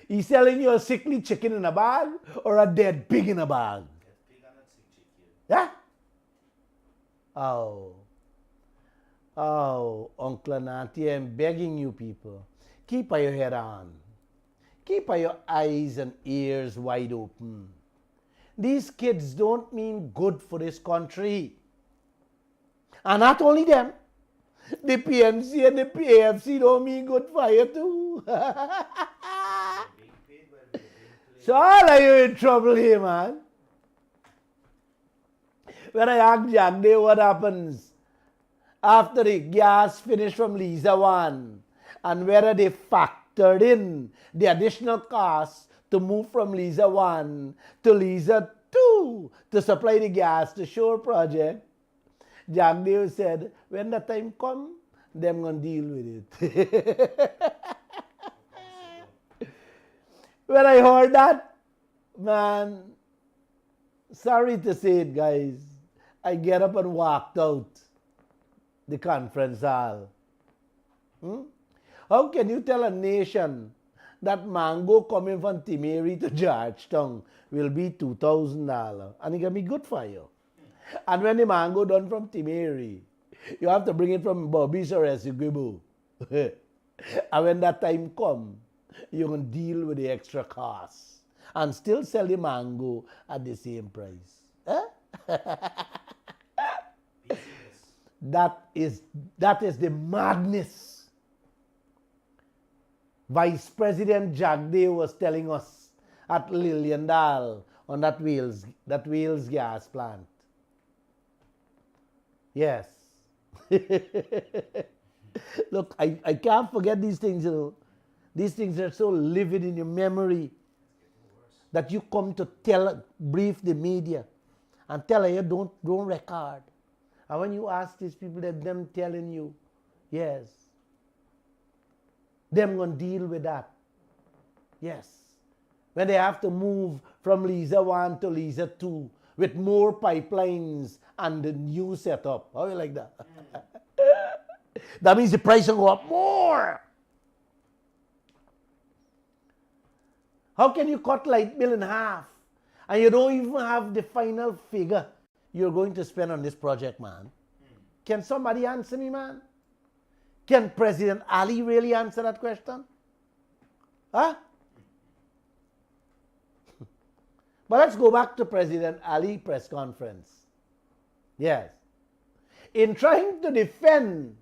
He's selling you a sickly chicken in a bag or a dead pig in a bag. Yeah? Oh, Uncle and Auntie, I'm begging you people, keep your head on. Keep your eyes and ears wide open. These kids don't mean good for this country. And not only them, the PMC and the AFC don't mean good for you too. So all of you in trouble here, man. When I asked Jagdeo what happens after the gas finished from Liza 1 and whether they factored in the additional costs to move from Liza 1 to Liza 2 to supply the gas to Shore Project, Jagdeo said, when the time comes, them gonna deal with it. When I heard that, man, sorry to say it, guys, I get up and walked out the conference hall. How can you tell a nation that mango coming from Timeri to Georgetown will be $2,000 and it can be good for you? And when the mango done from Timeri, you have to bring it from Bobby's or Essequibo. And when that time comes, you're going to deal with the extra costs and still sell the mango at the same price. That is the madness Vice President Jagdeo was telling us at Lall on that Wales gas plant. Yes. Look, I can't forget these things, you know. These things are so livid in your memory that you come to brief the media and tell her you don't record. And when you ask these people, they're them telling you, yes, them gonna deal with that. Yes. when they have to move from Lisa 1 to Lisa 2 with more pipelines and the new setup. How you like that? That means the price will go up more. How can you cut light bill in half and you don't even have the final figure you're going to spend on this project, man? Can somebody answer me, man? Can President Ali really answer that question? Huh? But let's go back to President Ali press conference. Yes. In trying to defend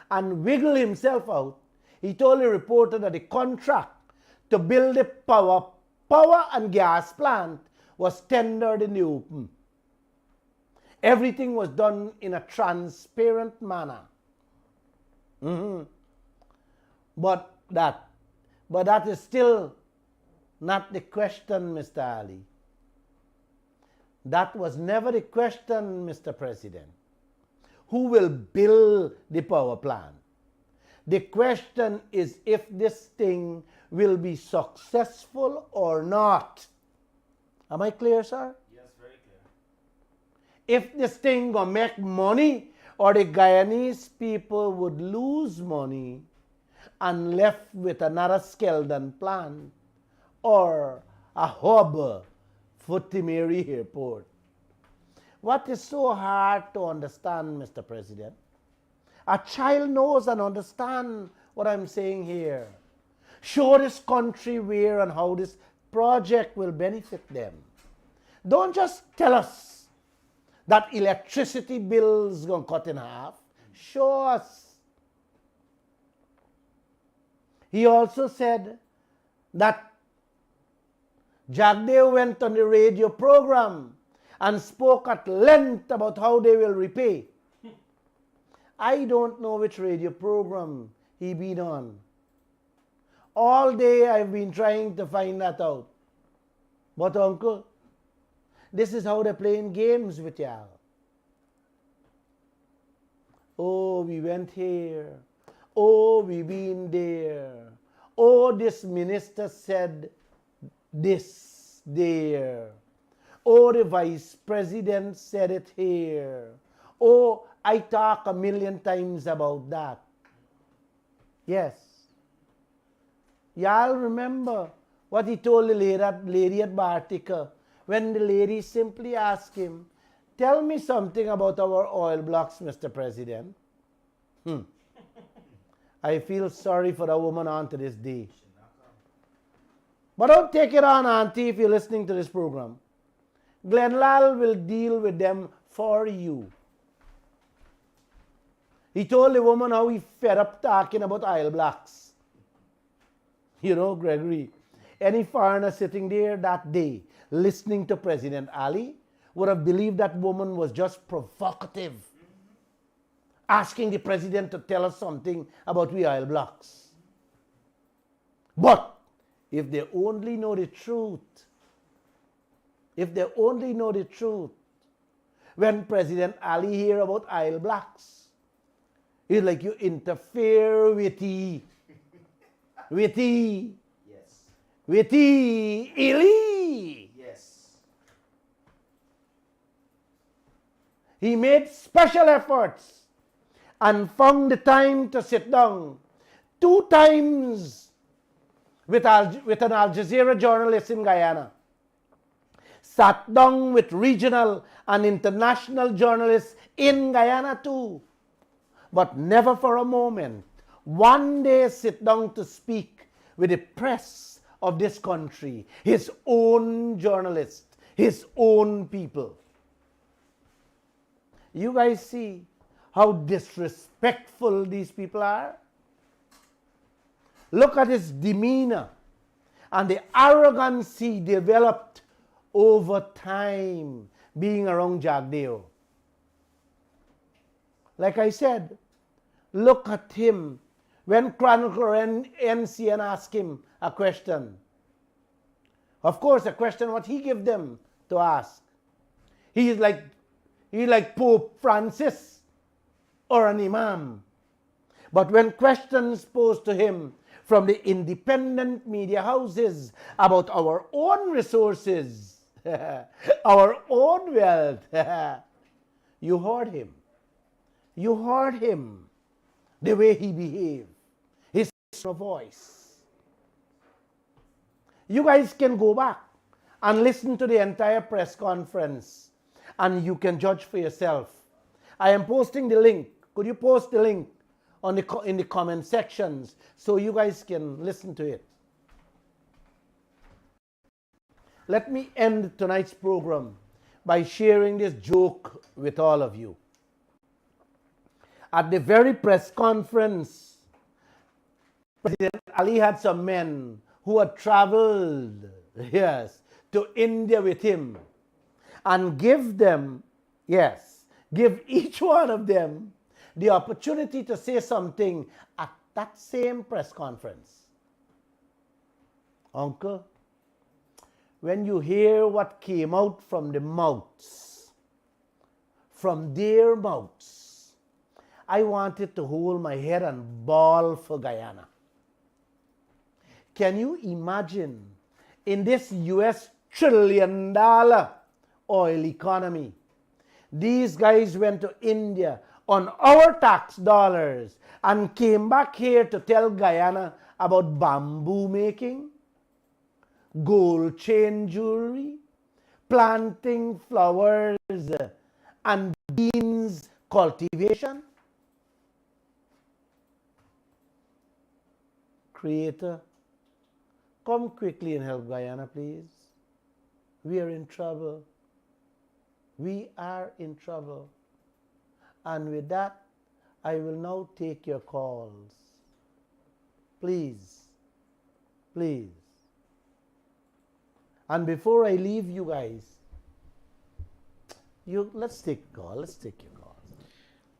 and wiggle himself out, he told the reporter that the contract to build a power and gas plant was tendered in the open. Everything was done in a transparent manner. But that is still not the question, Mr. Ali. That was never the question, Mr. President. Who will build the power plant? The question is if this thing will be successful or not. Am I clear, sir? Yes, very clear. If this thing gonna make money or the Guyanese people would lose money and left with another skeleton plant or a hub for Timeri Airport. What is so hard to understand, Mr. President? A child knows and understands what I'm saying here. Show this country where and how this project will benefit them. Don't just tell us that electricity bills going to cut in half. Show us. He also said that Jagdeo went on the radio program and spoke at length about how they will repay. I don't know which radio program he been on. All day I've been trying to find that out. But uncle, this is how they're playing games with y'all. Oh, we went here. Oh, we been there. Oh, this minister said this there. Oh, the vice president said it here. Oh, I talk a million times about that. Yes. Y'all remember what he told the lady at Bartica when the lady simply asked him, tell me something about our oil blocks, Mr. President. I feel sorry for the woman on to this day. But don't take it on, Auntie, if you're listening to this program. Lall will deal with them for you. He told the woman how he fed up talking about oil blocks. You know, Gregory, any foreigner sitting there that day listening to President Ali would have believed that woman was just provocative, asking the president to tell us something about the oil blocks. But if they only know the truth, when President Ali hear about oil blocks, it's like you interfere with the Ili. Yes. He made special efforts and found the time to sit down 2 times with an Al Jazeera journalist in Guyana. Sat down with regional and international journalists in Guyana too. But never for a moment, one day sit down to speak with the press of this country, his own journalists, his own people. You guys see how disrespectful these people are? Look at his demeanor and the arrogance he developed over time being around Jagdeo. Like I said, look at him when Chronicler NCN asked him a question. Of course, a question what he give them to ask. He's like Pope Francis or an imam. But when questions posed to him from the independent media houses about our own resources, our own wealth. You heard him. You heard him, the way he behaved, his voice. You guys can go back and listen to the entire press conference, and you can judge for yourself. I am posting the link. Could you post the link in the comment sections so you guys can listen to it? Let me end tonight's program by sharing this joke with all of you. At the very press conference, President Ali had some men who had traveled, yes, to India with him, and give each one of them the opportunity to say something at that same press conference. Uncle, when you hear what came out from the mouths, from their mouths, I wanted to hold my head and bawl for Guyana. Can you imagine, in this US $1 trillion oil economy, these guys went to India on our tax dollars and came back here to tell Guyana about bamboo making, gold chain jewelry, planting flowers, and beans cultivation? Creator, come quickly and help Guyana, please. We are in trouble. We are in trouble. And with that, I will now take your calls. Please, please. And before I leave you guys, let's take a call. Let's take your call.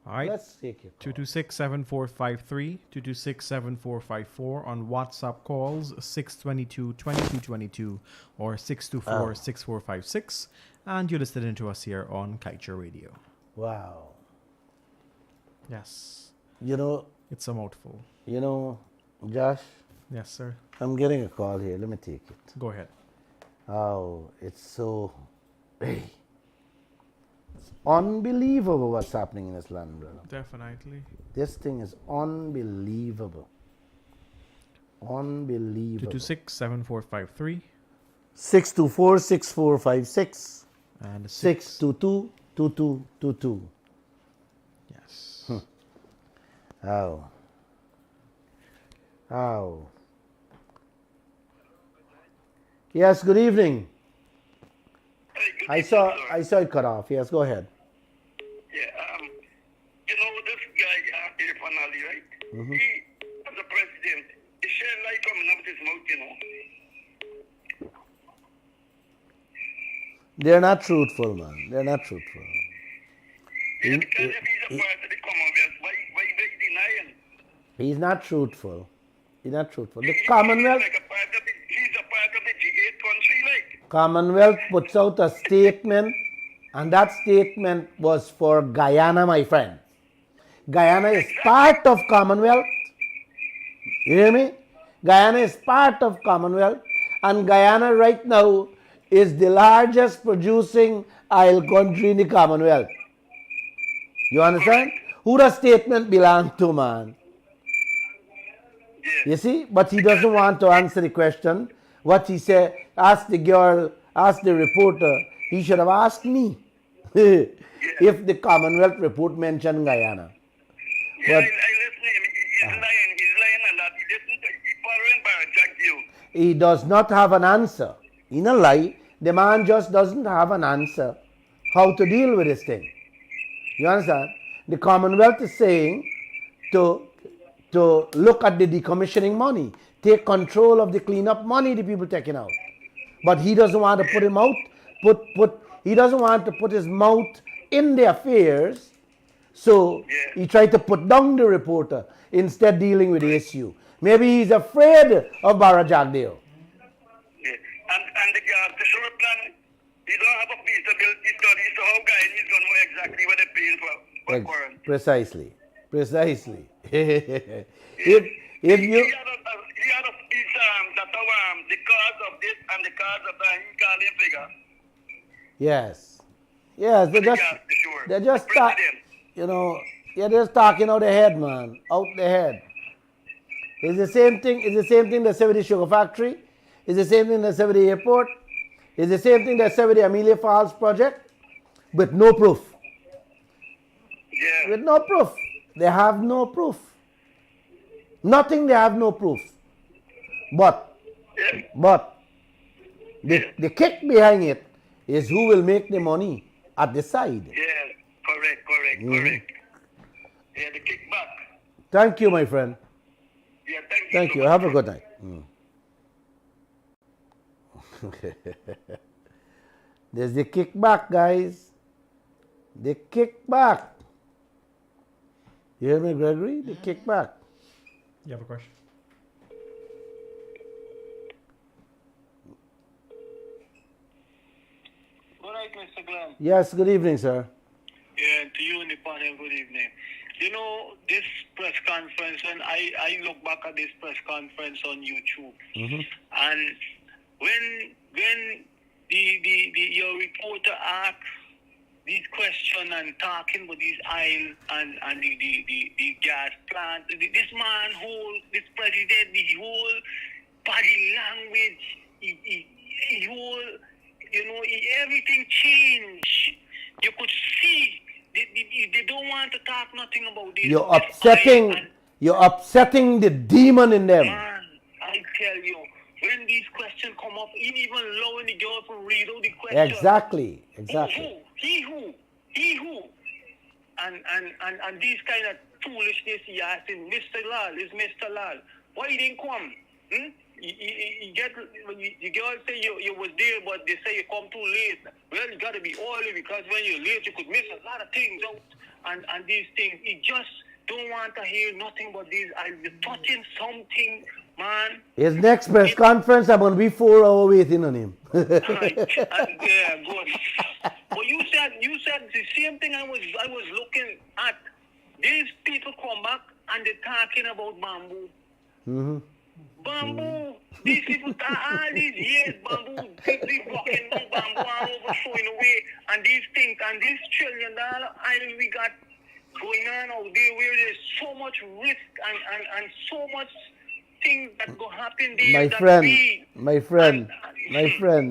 All right. Let's take your call. 226-7453, 226-7454 on WhatsApp calls 622-2222 or 624-6456. And you're listening to us here on Kaieteur Radio. Wow. Yes. You know, it's a mouthful. You know, Josh? Yes, sir. I'm getting a call here. Let me take it. Go ahead. Oh, it's so... Hey. It's unbelievable what's happening in this land, brother. Definitely. This thing is unbelievable. Unbelievable. 226-7453. 624-6456. And 622-2222. Yes. Oh. Oh. Yes, good evening. Hey, good I evening, saw sir. it cut off. Yes, go ahead. Yeah, you know this guy, Irfan Ali, right? Mm-hmm. He, as a president, he shared light coming up his mouth, you know. They're not truthful, man. They're not truthful. Yeah, because if he's a part of the Commonwealth, why they deny him? He's not truthful. He's not truthful. The He's Commonwealth, like he's a part of the G8 country, like. Commonwealth puts out a statement, and that statement was for Guyana, my friend. Guyana is part of Commonwealth. You hear me? Guyana is part of Commonwealth, and Guyana right now is the largest producing oil country in the Commonwealth. You understand? Who the statement belong to, man? You see? But he doesn't want to answer the question. What he said, ask the girl, ask the reporter. He should have asked me if the Commonwealth report mentioned Guyana. Yeah, But I listen to him. He's lying. He's lying a lot. He's following Barajak view. he does not have an answer. In a lie, the man just doesn't have an answer how to deal with this thing. You understand? The Commonwealth is saying to look at the decommissioning money, take control of the cleanup money the people taking out. But he doesn't want to put him out, he doesn't want to put his mouth in the affairs, so he tried to put down the reporter instead dealing with the issue. Maybe he's afraid of Barajagdeo. Yeah. And the short plan, he don't have a feasibility study, so how Guyana is going to know exactly what they're paying for quarantine. Precisely. He if you had a we had a speech that the cause of this and the cause of that he can't even figure. Yes. Yes, The gas, for sure. they're just The president. you know, they're just talking out their head, man. Out their head. It's the same thing, they say with the sugar factory. It's the same thing they say with the airport. It's the same thing they say with the Amelia Falls project, with no proof. Yeah. With no proof. They have no proof. Nothing, they have no proof. But the kick behind it is who will make the money at the side. Yeah, correct. Yeah, the kickback. Thank you, my friend. Yeah, Thank so you. much. Have a good night. There's the kickback, guys. The kickback. You hear me, Gregory? The kickback. You have a question? Good night, Mr. Glenn. Yes, good evening, sir. Yeah, and to you and the panel, good evening. You know, this press conference, and I look back at this press conference on YouTube, and when your reporter asks these questions and talking about these aisle and the gas plant, this man this president, the whole body language, he whole, everything changed. You could see they don't want to talk nothing about this. You're upsetting the demon in them. Man, I tell you, when these questions come up, even allowing the girl to read out the question. Exactly. Who? He who? And these kind of foolishness he asking, Mr. Lall, is Mr. Lall. Why he didn't come? You get, the girl say you was there, but they say you come too late. Well, you got to be early, because when you're late, you could miss a lot of things out. And these things, he just don't want to hear nothing but these. I'll be touching something, man. His next press conference, I'm going to be 4 hours waiting on him. Yeah, good. But you said the same thing I was looking at. These people come back and they're talking about bamboo. Bamboo. These people, all these years, bamboo, people walking on bamboo and overthrowing away, and these things, and this $1 trillion island we got going on out there, where there's so much risk and so much things that go happen there. My friend,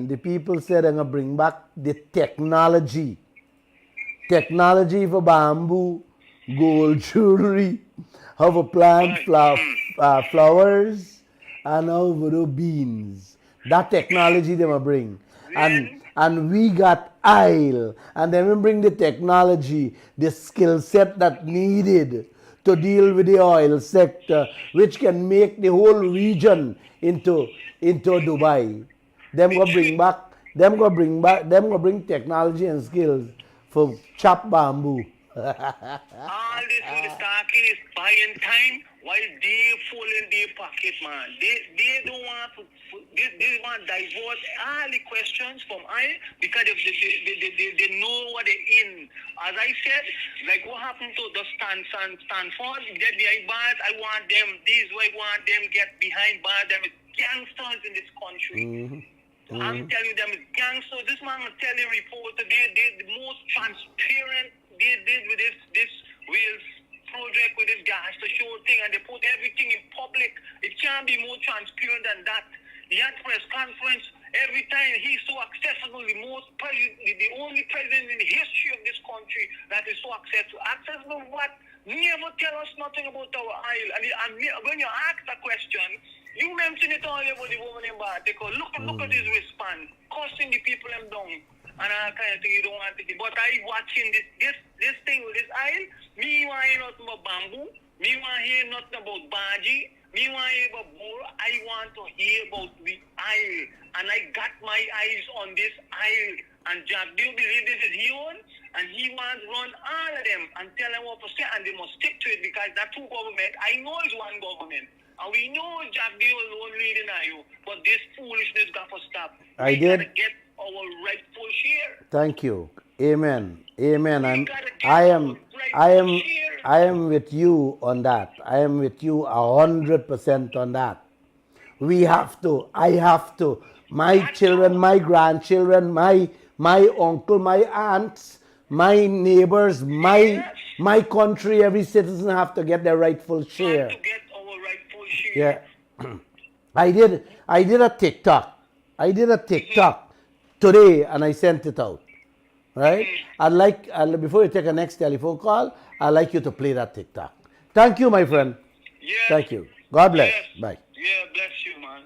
the people said they're going to bring back the technology for bamboo, gold jewelry, how to plant flowers, and how to do beans. That technology they will bring. And we got oil, and then we bring the technology, the skill set that needed to deal with the oil sector, which can make the whole region into Dubai. Them go bring technology and skills for chop bamboo. All this with the talking is buying time while they full in their pocket, man. They don't want to. They want to divert all the questions from I, because they know what they're in. As I said, like what happened to the Stanford, get behind bars. I want them. These I want them get behind bars. Them is gangsters in this country. I'm telling you, them is gangsters. This man will tell you, reporter, they're the most transparent. They did with this Wales project, with this gas to show thing, and they put everything in public. It can't be more transparent than that. He had press conference every time. He's so accessible. The only president in the history of this country that is so accessible. Accessible what? Never tell us nothing about our isle. And when you ask a question, you mention it all about the woman in Bartico. Look at his response, cussing the people them down, and all kind of thing you don't want to do. But I watching this thing with this isle. Me want to hear nothing about bamboo. Me want to hear nothing about baji. Me want to hear about bull. I want to hear about the isle. And I got my eyes on this isle. And Jack, do you believe this is he own? And he wants to run all of them and tell them what to say. And they must stick to it, because that two government, I know it's one government. And we know Jack Deal alone leading you. But this foolishness got to stop. We got to get our rightful share. Thank you. Amen. I am with you on that. I am with you 100% on that. We have to. I have to. My children, my grandchildren, my uncle, my aunts, my neighbors, my country, every citizen have to get their rightful share. To get our rightful share. Yeah. I did a TikTok. I did a TikTok today and I sent it out. Right? Before you take a next telephone call, I'd like you to play that TikTok. Thank you, my friend. Yes. Thank you. God bless. Yes. Bye. Yeah, bless you, man.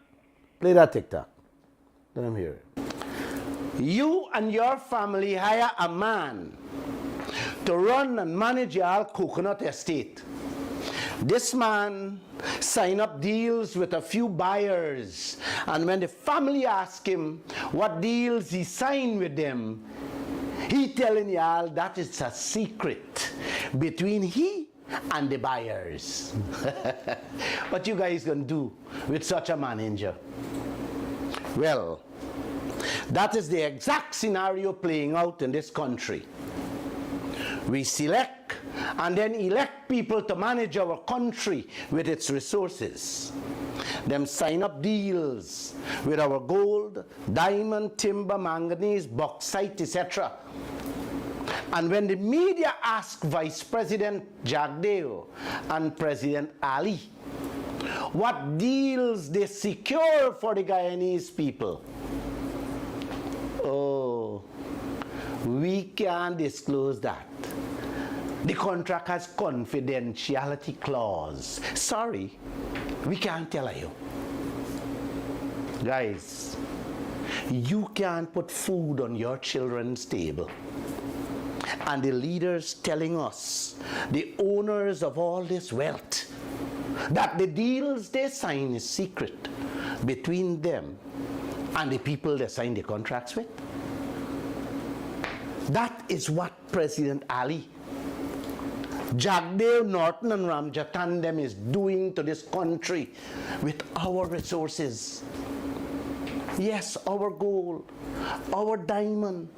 Play that TikTok. Let him hear it. You and your family hire a man to run and manage your coconut estate. This man sign up deals with a few buyers, and when the family ask him what deals he signed with them, he telling y'all that it's a secret between he and the buyers. What you guys gonna do with such a manager? Well, that is the exact scenario playing out in this country. We select and then elect people to manage our country with its resources. Them sign up deals with our gold, diamond, timber, manganese, bauxite, etc. And when the media ask Vice President Jagdeo and President Ali what deals they secure for the Guyanese people, oh, we can't disclose that. The contract has confidentiality clause. Sorry, we can't tell you. Guys, you can't put food on your children's table. And the leaders telling us, the owners of all this wealth, that the deals they sign is secret between them and the people they sign the contracts with. That is what President Ali, Jagdeo, Norton and Ramjatan them is doing to this country with our resources. Yes, our gold, our diamond,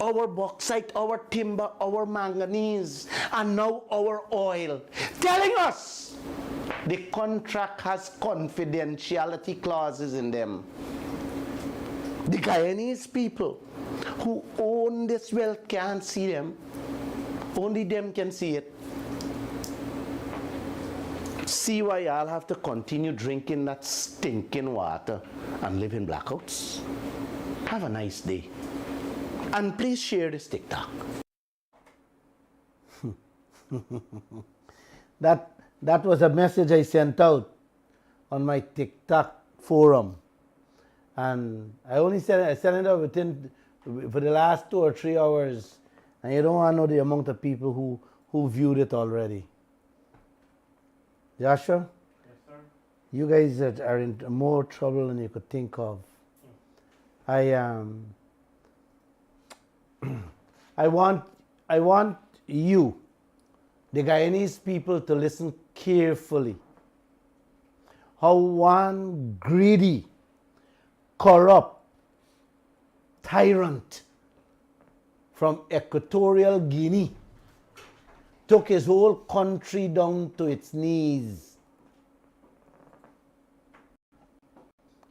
our bauxite, our timber, our manganese, and now our oil. Telling us the contract has confidentiality clauses in them. The Guyanese people who own this wealth can't see them. Only them can see it. See why y'all have to continue drinking that stinking water and live in blackouts. Have a nice day. And please share this TikTok. That was a message I sent out on my TikTok forum. And I sent it out for the last 2 or 3 hours. And you don't want to know the amount of people who viewed it already. Joshua? Yes, sir. You guys are in more trouble than you could think of. I want you, the Guyanese people, to listen carefully. How one greedy, corrupt tyrant from Equatorial Guinea took his whole country down to its knees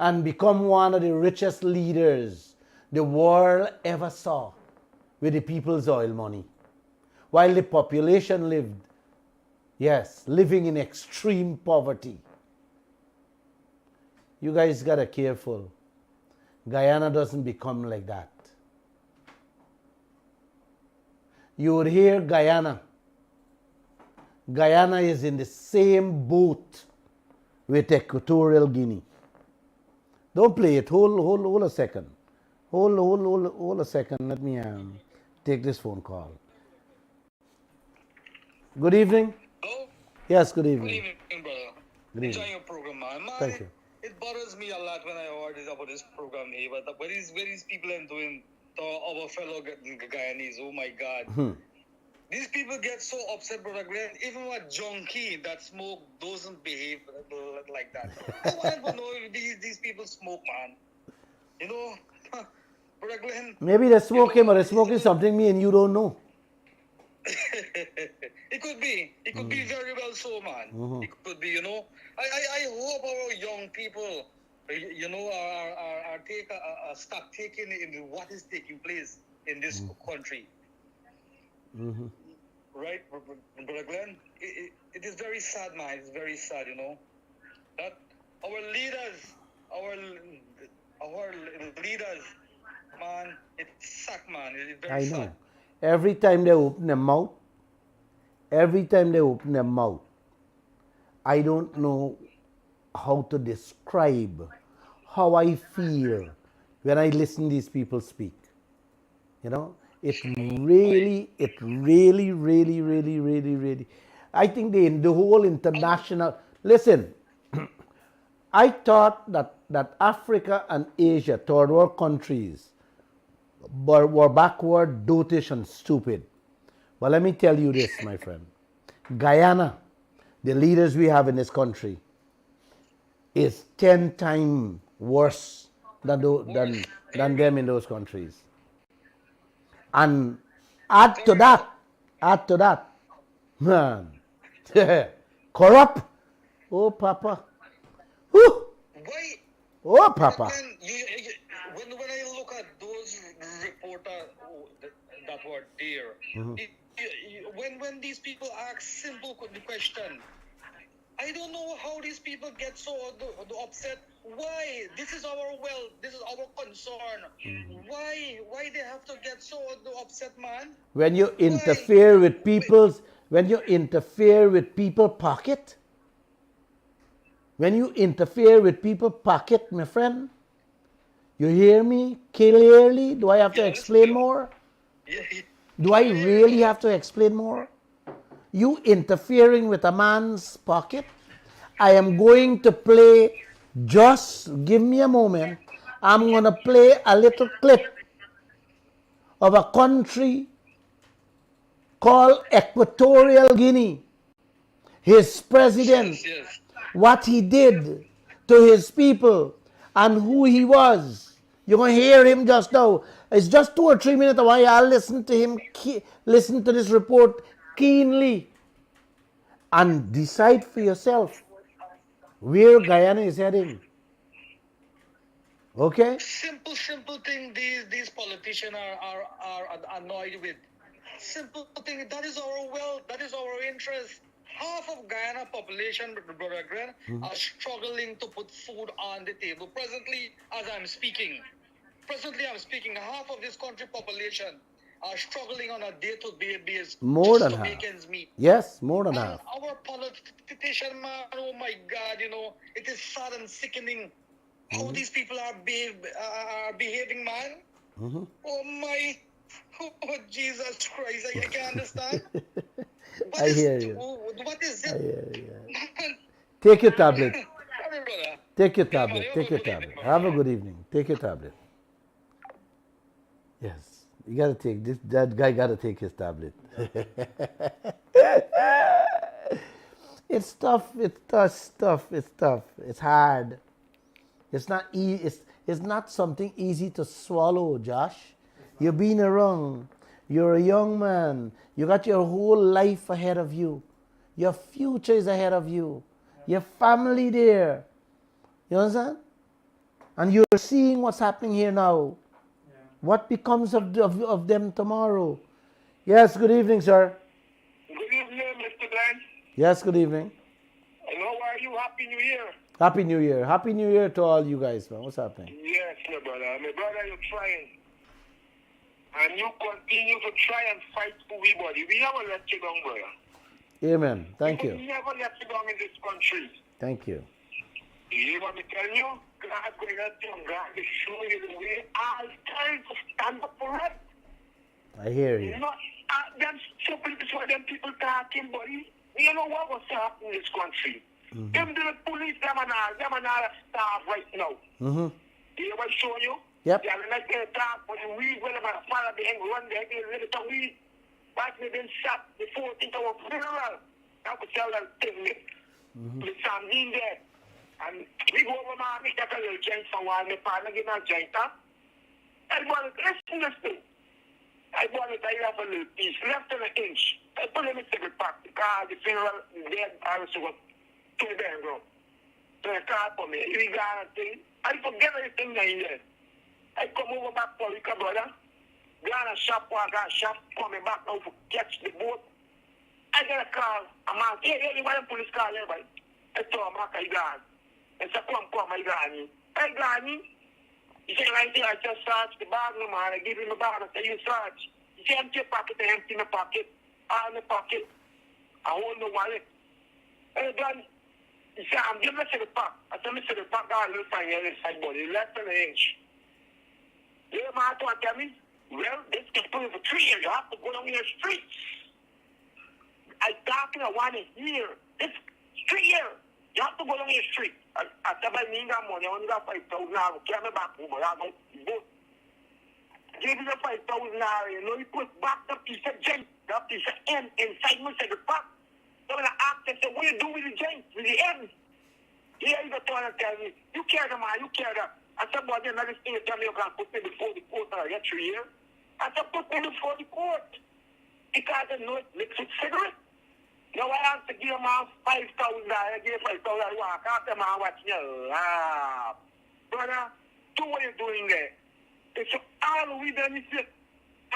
and become one of the richest leaders the world ever saw with the people's oil money, while the population living in extreme poverty. You guys gotta be careful. Guyana doesn't become like that. You would hear Guyana. Guyana is in the same boat with Equatorial Guinea. Don't play it. Hold a second. Hold a second. Let me take this phone call. Good evening. Hello? Yes, good evening. Good evening, brother. Good evening. Enjoying your program, man. Thank you. It bothers me a lot when I heard about this program here, but what these people are doing to our fellow Guyanese, oh my God. These people get so upset, brother Glenn. Even a junkie that smoke doesn't behave like that. I want to know if these people smoke, man. You know, brother Glenn. Maybe they're smoking, or they're smoking something me and you don't know. It could be. It could be very well so, man. It could be, you know. I hope our young people you know, our take a stock taking in what is taking place in this country. Right, Brother Glenn? It is very sad, man. It's very sad, you know, that our leaders, our leaders, man, it's sad, man. It's very I know. sad. Every time they open their mouth, I don't know how to describe how I feel when I listen to these people speak. You know, it really, really. I think the whole international. Listen, I thought that Africa and Asia, third world countries, were backward, dotish, and stupid. But let me tell you this, my friend. Guyana, the leaders we have in this country, is 10 times worse than them in those countries. And add to that, man, corrupt. Oh, Papa. Whew. Why? Oh, Papa. When I look at those reporters that were there, when these people ask simple question, I don't know how these people get so upset. Why? This is our wealth. This is our concern. Why they have to get so upset, man? When you interfere with people's, pocket, my friend, you hear me clearly? Do I have to explain more? Do I really have to explain more? You interfering with a man's pocket? I am going to play, just give me a moment. I'm going to play a little clip of a country called Equatorial Guinea. His president, what he did to his people, and who he was. You're going to hear him just now. It's just 2 or 3 minutes away. I'll listen to him, listen to this report keenly, and decide for yourself where Guyana is heading. Okay? Simple thing these politicians are annoyed with. Simple thing, that is our wealth, that is our interest. Half of Guyana population, Brother Gren, are struggling to put food on the table. Presently, as I'm speaking, half of this country population are struggling on a day-to-day basis More just than to half. make ends meet. Yes, more than And half. our politician, man, oh my God, you know, it is sad and sickening how these people are behaving, man. Oh my, oh Jesus Christ, I can't understand. I hear you. What is it? I hear you. Man, Take your tablet. sorry, brother. Take your Yeah, man, tablet. you Take your have a good tablet. evening, Have a man. good evening. Take your tablet. Yes. You gotta take this. That guy gotta take his tablet. It's tough. It's tough. It's tough. It's hard. It's not easy. It's not something easy to swallow, Josh. You've been around. You're a young man. You got your whole life ahead of you. Your future is ahead of you. Your family there. You understand? And you're seeing what's happening here now. What becomes of them tomorrow? Yes, good evening, sir. Good evening, Mr. Glenn. Yes, good evening. And how are you? Happy New Year. Happy New Year. Happy New Year to all you guys, man. What's happening? Yes, my brother. My brother, you're trying. And you continue to try and fight for everybody. We never let you down, brother. Amen. Thank We you. never let you down in this country. Thank you. You want me to tell you? God's going to let you. God is showing you the way. All time to stand up for it. I hear you. You know, them stupid is what them people talking, buddy. You know what was happening in this country? Them the police, them and all staff right now. You know what I'm showing you? Yep. Yeah, like they talk, but we will have a father behind run there, they let it go. We, but they've been shot before into a funeral. I could tell them thing me. With some in there. And we go over my make that a little joint for a while, my partner give me a joint, huh? I want it, listen. I want it, I have a little piece, left in an inch. I put him in the back, because the funeral is there, I was to go to the band room. So I called for me, we got a thing, I forget everything that in there. I come over back for Rica, brother. Go on a shop, walk on a shop, coming back now to catch the boat. I get a call. A man, hey, everybody police call everybody. I told him, I gone. I said, come, I gone. I gone. He said, right there, I just searched the bag, no man. I give him the bag. I said, you search. He said, empty your pocket, I empty my pocket. All in the pocket. I hold the wallet. And then, he said, I'm giving it to the pack. I said, Mr. The pack, I look on your side, buddy. Less than an inch. Yeah, man, to tell me, well, this can put it for 3 years. You have to go down in the streets. I talking, I want to hear. It's 3 years. You have to go down in the street. I said, I need that money. I only got 5,000 dollars. Carry me back home. I go, give you the 5,000 dollars. You know, you put back the piece of gem, the piece of end inside me, say the pack. So when I asked him, I said, what do you do with the gem? With the end? Yeah, he's going to tell me, you care the man, you care that. I said, but then another thing you tell me you can put me before the court and I get 3 years. I said, put me before the court. Because I know it makes it cigarette. Now I have to give him $5,000. I give $5,000. Walk out the man watching you laugh. Brother, do what you're doing there. It's all we done is it.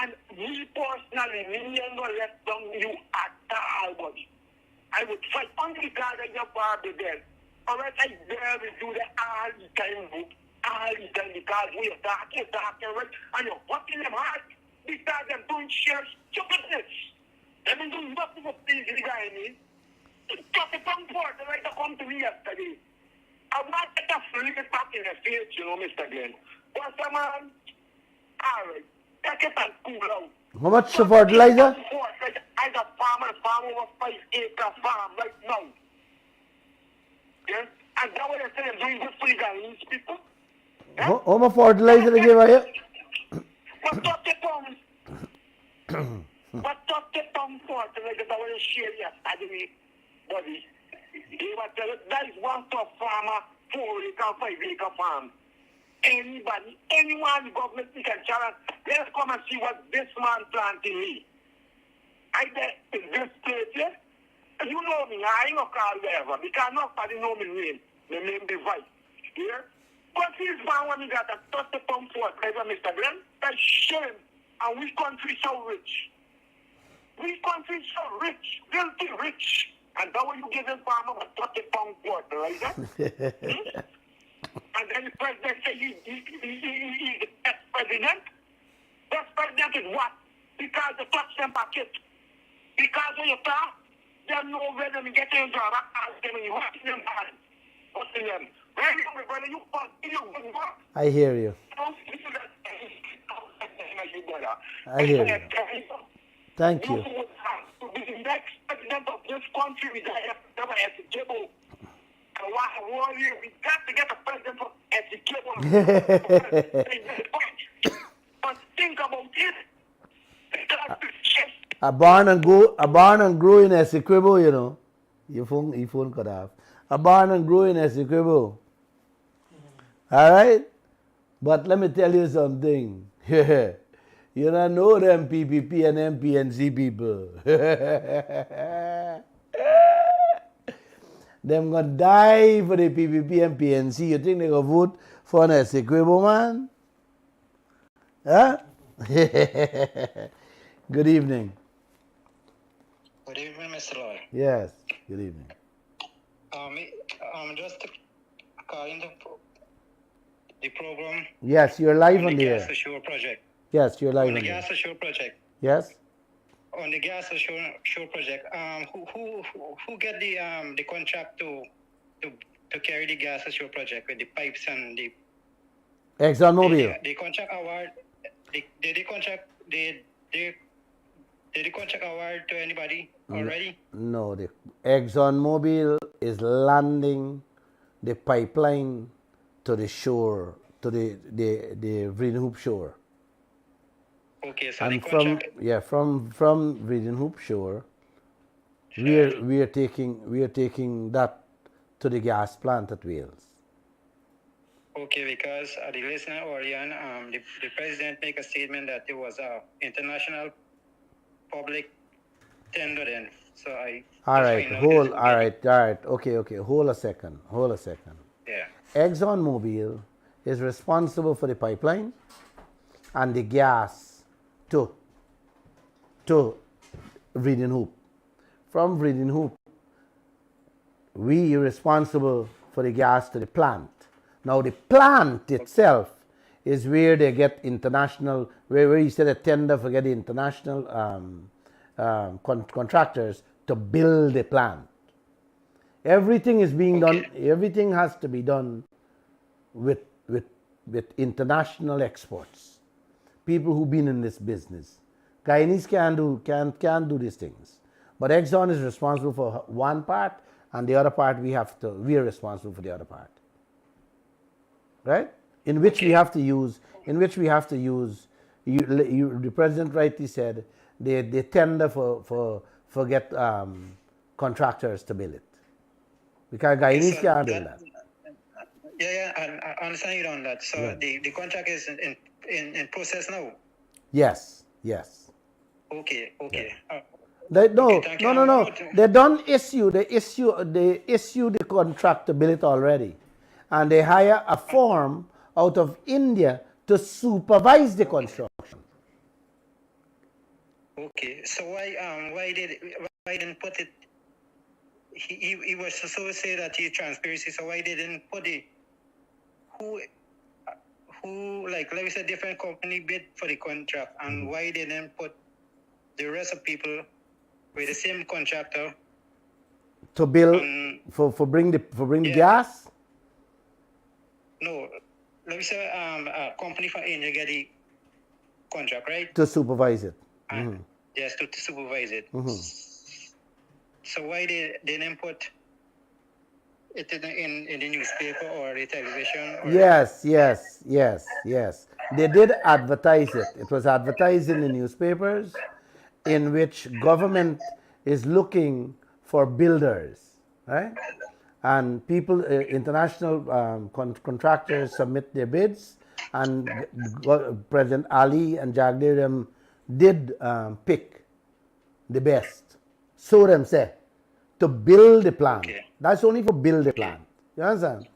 And me personally, me ain't gonna let down you at all, buddy. I would fight only because I get far the dead. Alright, I dare to do that all the time, book. All the time because we are talking, right? And you're fucking them hard because they're doing sheer stupidness. They've been doing nothing for things the guy needs. Just a tongue port, the right to come to me yesterday. I want to get flip it back in the face, you know, Mr. Glenn. But man, alright, take it and cool out. How much for fertilizer? I got farm over 5-acre farm right now. Yeah? And that what I say, I'm doing good for you guys, people. Yeah? How much fertilizer they give you? But 30 pounds. But 30 pounds fertilizer that was share yesterday, buddy. They were telling that is one top farmer, 4-acre, 5-acre farm. Anybody, anyone in the government, you can challenge. Let's come and see what this man planted me. I said, in this place, yeah? You know me, I ain't gonna call you ever, because nobody know me name. My name be Vice. Yeah? But this man, when he got a 30 pound fertilizer, Mr. Glenn, that's shame. And we country so rich. We country so rich, filthy rich. And that way you give them farmer a 30 pound fertilizer. And then the president said he's the best president. Best president is what? Because the touch them pocket. Because when you talk, they know where them get in job. I ask them and you watch them hard. What's in them? Where you going, brother? You good work. I hear you. I hear you. Thank you. You have to be the next president of this country. We never have to give up. We got to get a president of education. But think about it. A barn and grow in Essequibo, you know. Your phone could have. A barn and grow in Essequibo. Alright? But let me tell you something. You don't know them PPP and MPNC people. Them gonna die for the PPP and PNC. You think they gonna vote for an Essequibo man? Huh? Good evening. Good evening, Mr. Lall. Yes, good evening. Just calling the program. Yes, you're live on the air. Gas Assure project. Yes, you're live On on the the air. Gas Assure project. Yes? On the Gas Assure project. Who get the contract to carry the Gas Assure project with the pipes and the ExxonMobil. the contract award? Did the contract award to anybody already? No, the ExxonMobil is landing the pipeline to the shore, to the Vreden Hoop shore. Okay, so And the contract. from Vreden Hoop shore, we are taking that to the gas plant at Wales. Okay, because the listener audience, the president make a statement that it was a international public tender then. So I. All right, okay. Hold a second. Yeah. ExxonMobil is responsible for the pipeline and the gas to Breeding Hoop. From Breeding Hoop, we are responsible for the gas to the plant. Now the plant itself is where they get international, where you said a tender for getting international contractors to build the plant. Everything is being done, everything has to be done with international exports. People who've been in this business. Guyanese can't do these things. But Exxon is responsible for one part, and the other part we are responsible for the other part. Right? In which we have to use, the president rightly said, they tender for get contractors to build it. Because Guyanese can't build that. I understand you on that. So the contract is in process now? Yes. Okay. Yeah. No. They don't issue. They issue the contract to build it already, and they hire a firm out of India to supervise the construction. Okay. So why didn't put it? He was so say that he transparency. So why didn't put it? Who like we said, different company bid for the contract, and why didn't put the rest of people with the same contractor to build for bring the gas? No, let me say a company from India get the contract, right? To supervise it. Yes, to supervise it. So why they didn't put it in the newspaper or the television? Or Yes. They did advertise it. It was advertised in the newspapers, in which government is looking for builders, right? And people, international contractors submit their bids, and President Ali and Jagdeo did pick the best. So them say, to build the plant. Okay. That's only for build the plant. You understand?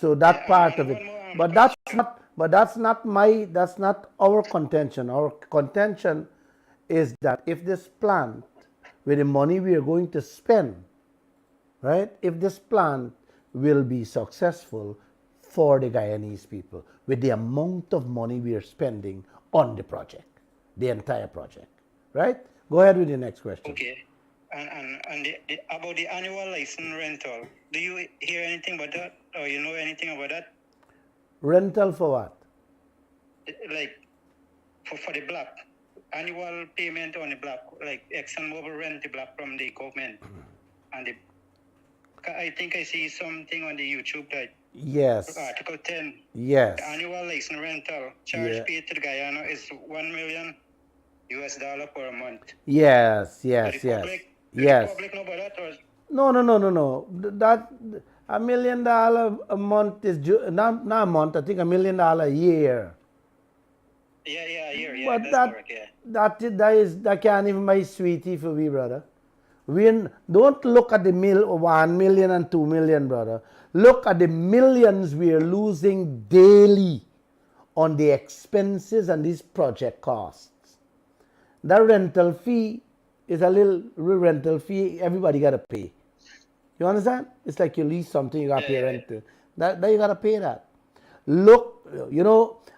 So that part of it. But that's not our contention. Our contention is that if this plant, with the money we are going to spend, right? If this plant will be successful for the Guyanese people, with the amount of money we are spending on the project, the entire project, right? Go ahead with the next question. Okay. And about the annual license rental, do you hear anything about that, or you know anything about that? Rental for what? Like for the block, annual payment on the block, like ExxonMobil rent the block from the government, and I think I see something on the YouTube that Article 10. Yes. The annual license rental charge paid to the Guyana is $1 million per month. Yes. The public know about that, or? No. That $1 million a month is not a month. I think $1 million a year. Yeah, a year. Yeah, But that's correct. Yeah. that can't even buy sweetie for we, brother. We don't look at the 1 million and 2 million, brother. Look at the millions we are losing daily on the expenses and these project costs. That rental fee is a little rental fee everybody got to pay. You understand? It's like you lease something, you got to pay rent. That you got to pay that. Look,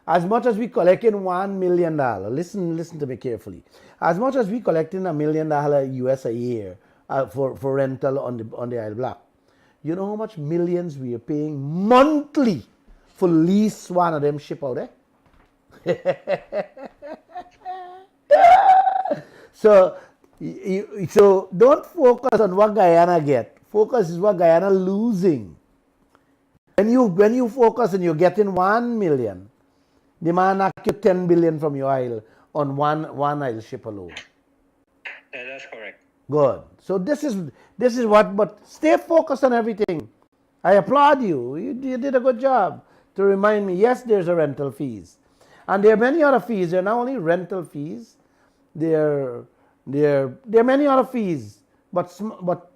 as much as we collecting $1 million, listen to me carefully. As much as we collecting $1 million US a year for rental on the Isle Block, you know how much millions we are paying monthly for lease one of them ship out there? So don't focus on what Guyana get. Focus is what Guyana losing. When you focus and you're getting 1 million, the man knock you 10 billion from your isle on one isle ship alone. Yeah, that's correct. Good. So this is what. But stay focused on everything. I applaud you. You did a good job to remind me. Yes, there's a rental fees, and there are many other fees. There are not only rental fees. There are many other fees, but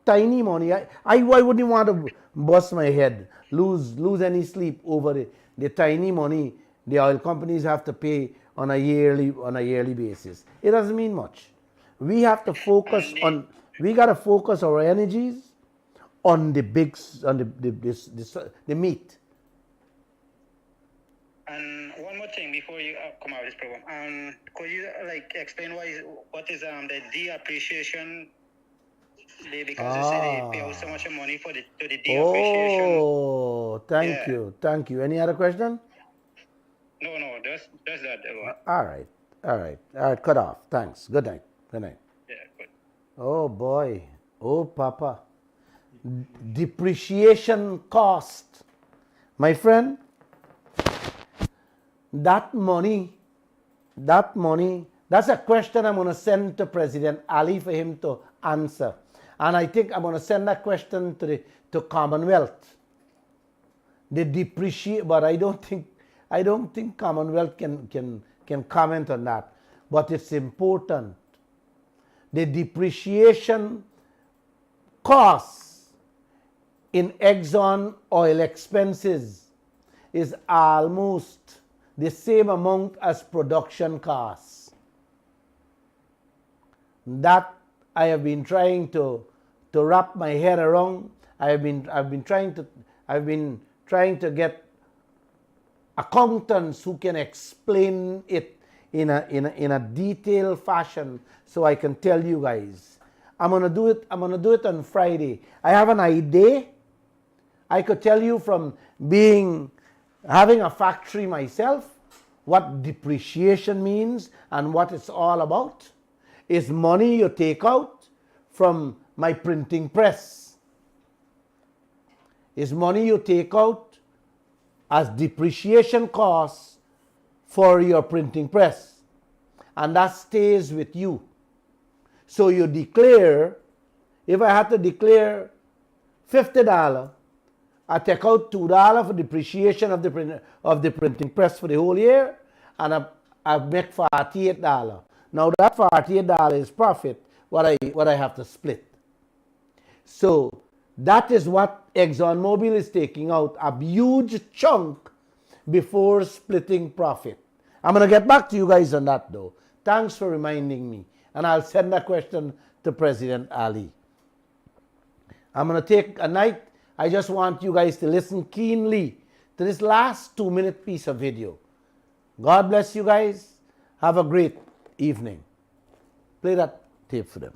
tiny money. I wouldn't want to bust my head, lose any sleep over the tiny money the oil companies have to pay on a yearly basis. It doesn't mean much. We have to focus on. We got to focus our energies on the the meat. And one more thing before you come out of this program, could you like explain what is the depreciation day, because you say they pay out so much money for the depreciation. Oh, thank you. Any other question? No, just that one. All right. Cut off. Thanks. Good night. Yeah, good. Oh boy. Oh Papa. Depreciation cost. My friend, that money, that's a question I'm going to send to President Ali for him to answer. And I think I'm going to send that question to Commonwealth. The depreciate, but I don't think Commonwealth can comment on that. But it's important. The depreciation costs in Exxon oil expenses is almost the same amount as production costs. That I have been trying to wrap my head around. I've been trying to get accountants who can explain it in a detailed fashion so I can tell you guys. I'm gonna do it on Friday. I have an idea. I could tell you from having a factory myself what depreciation means and what it's all about. It's money you take out from my printing press. It's money you take out as depreciation costs for your printing press. And that stays with you. So you declare, if I had to declare $50, I take out $2 for depreciation of the printing press for the whole year, and I make $48. Now that $48 is profit, what I have to split. So that is what ExxonMobil is taking out, a huge chunk before splitting profit. I'm going to get back to you guys on that though. Thanks for reminding me. And I'll send that question to President Ali. I'm going to take a night. I just want you guys to listen keenly to this last 2-minute piece of video. God bless you guys. Have a great evening. Play that tape for them.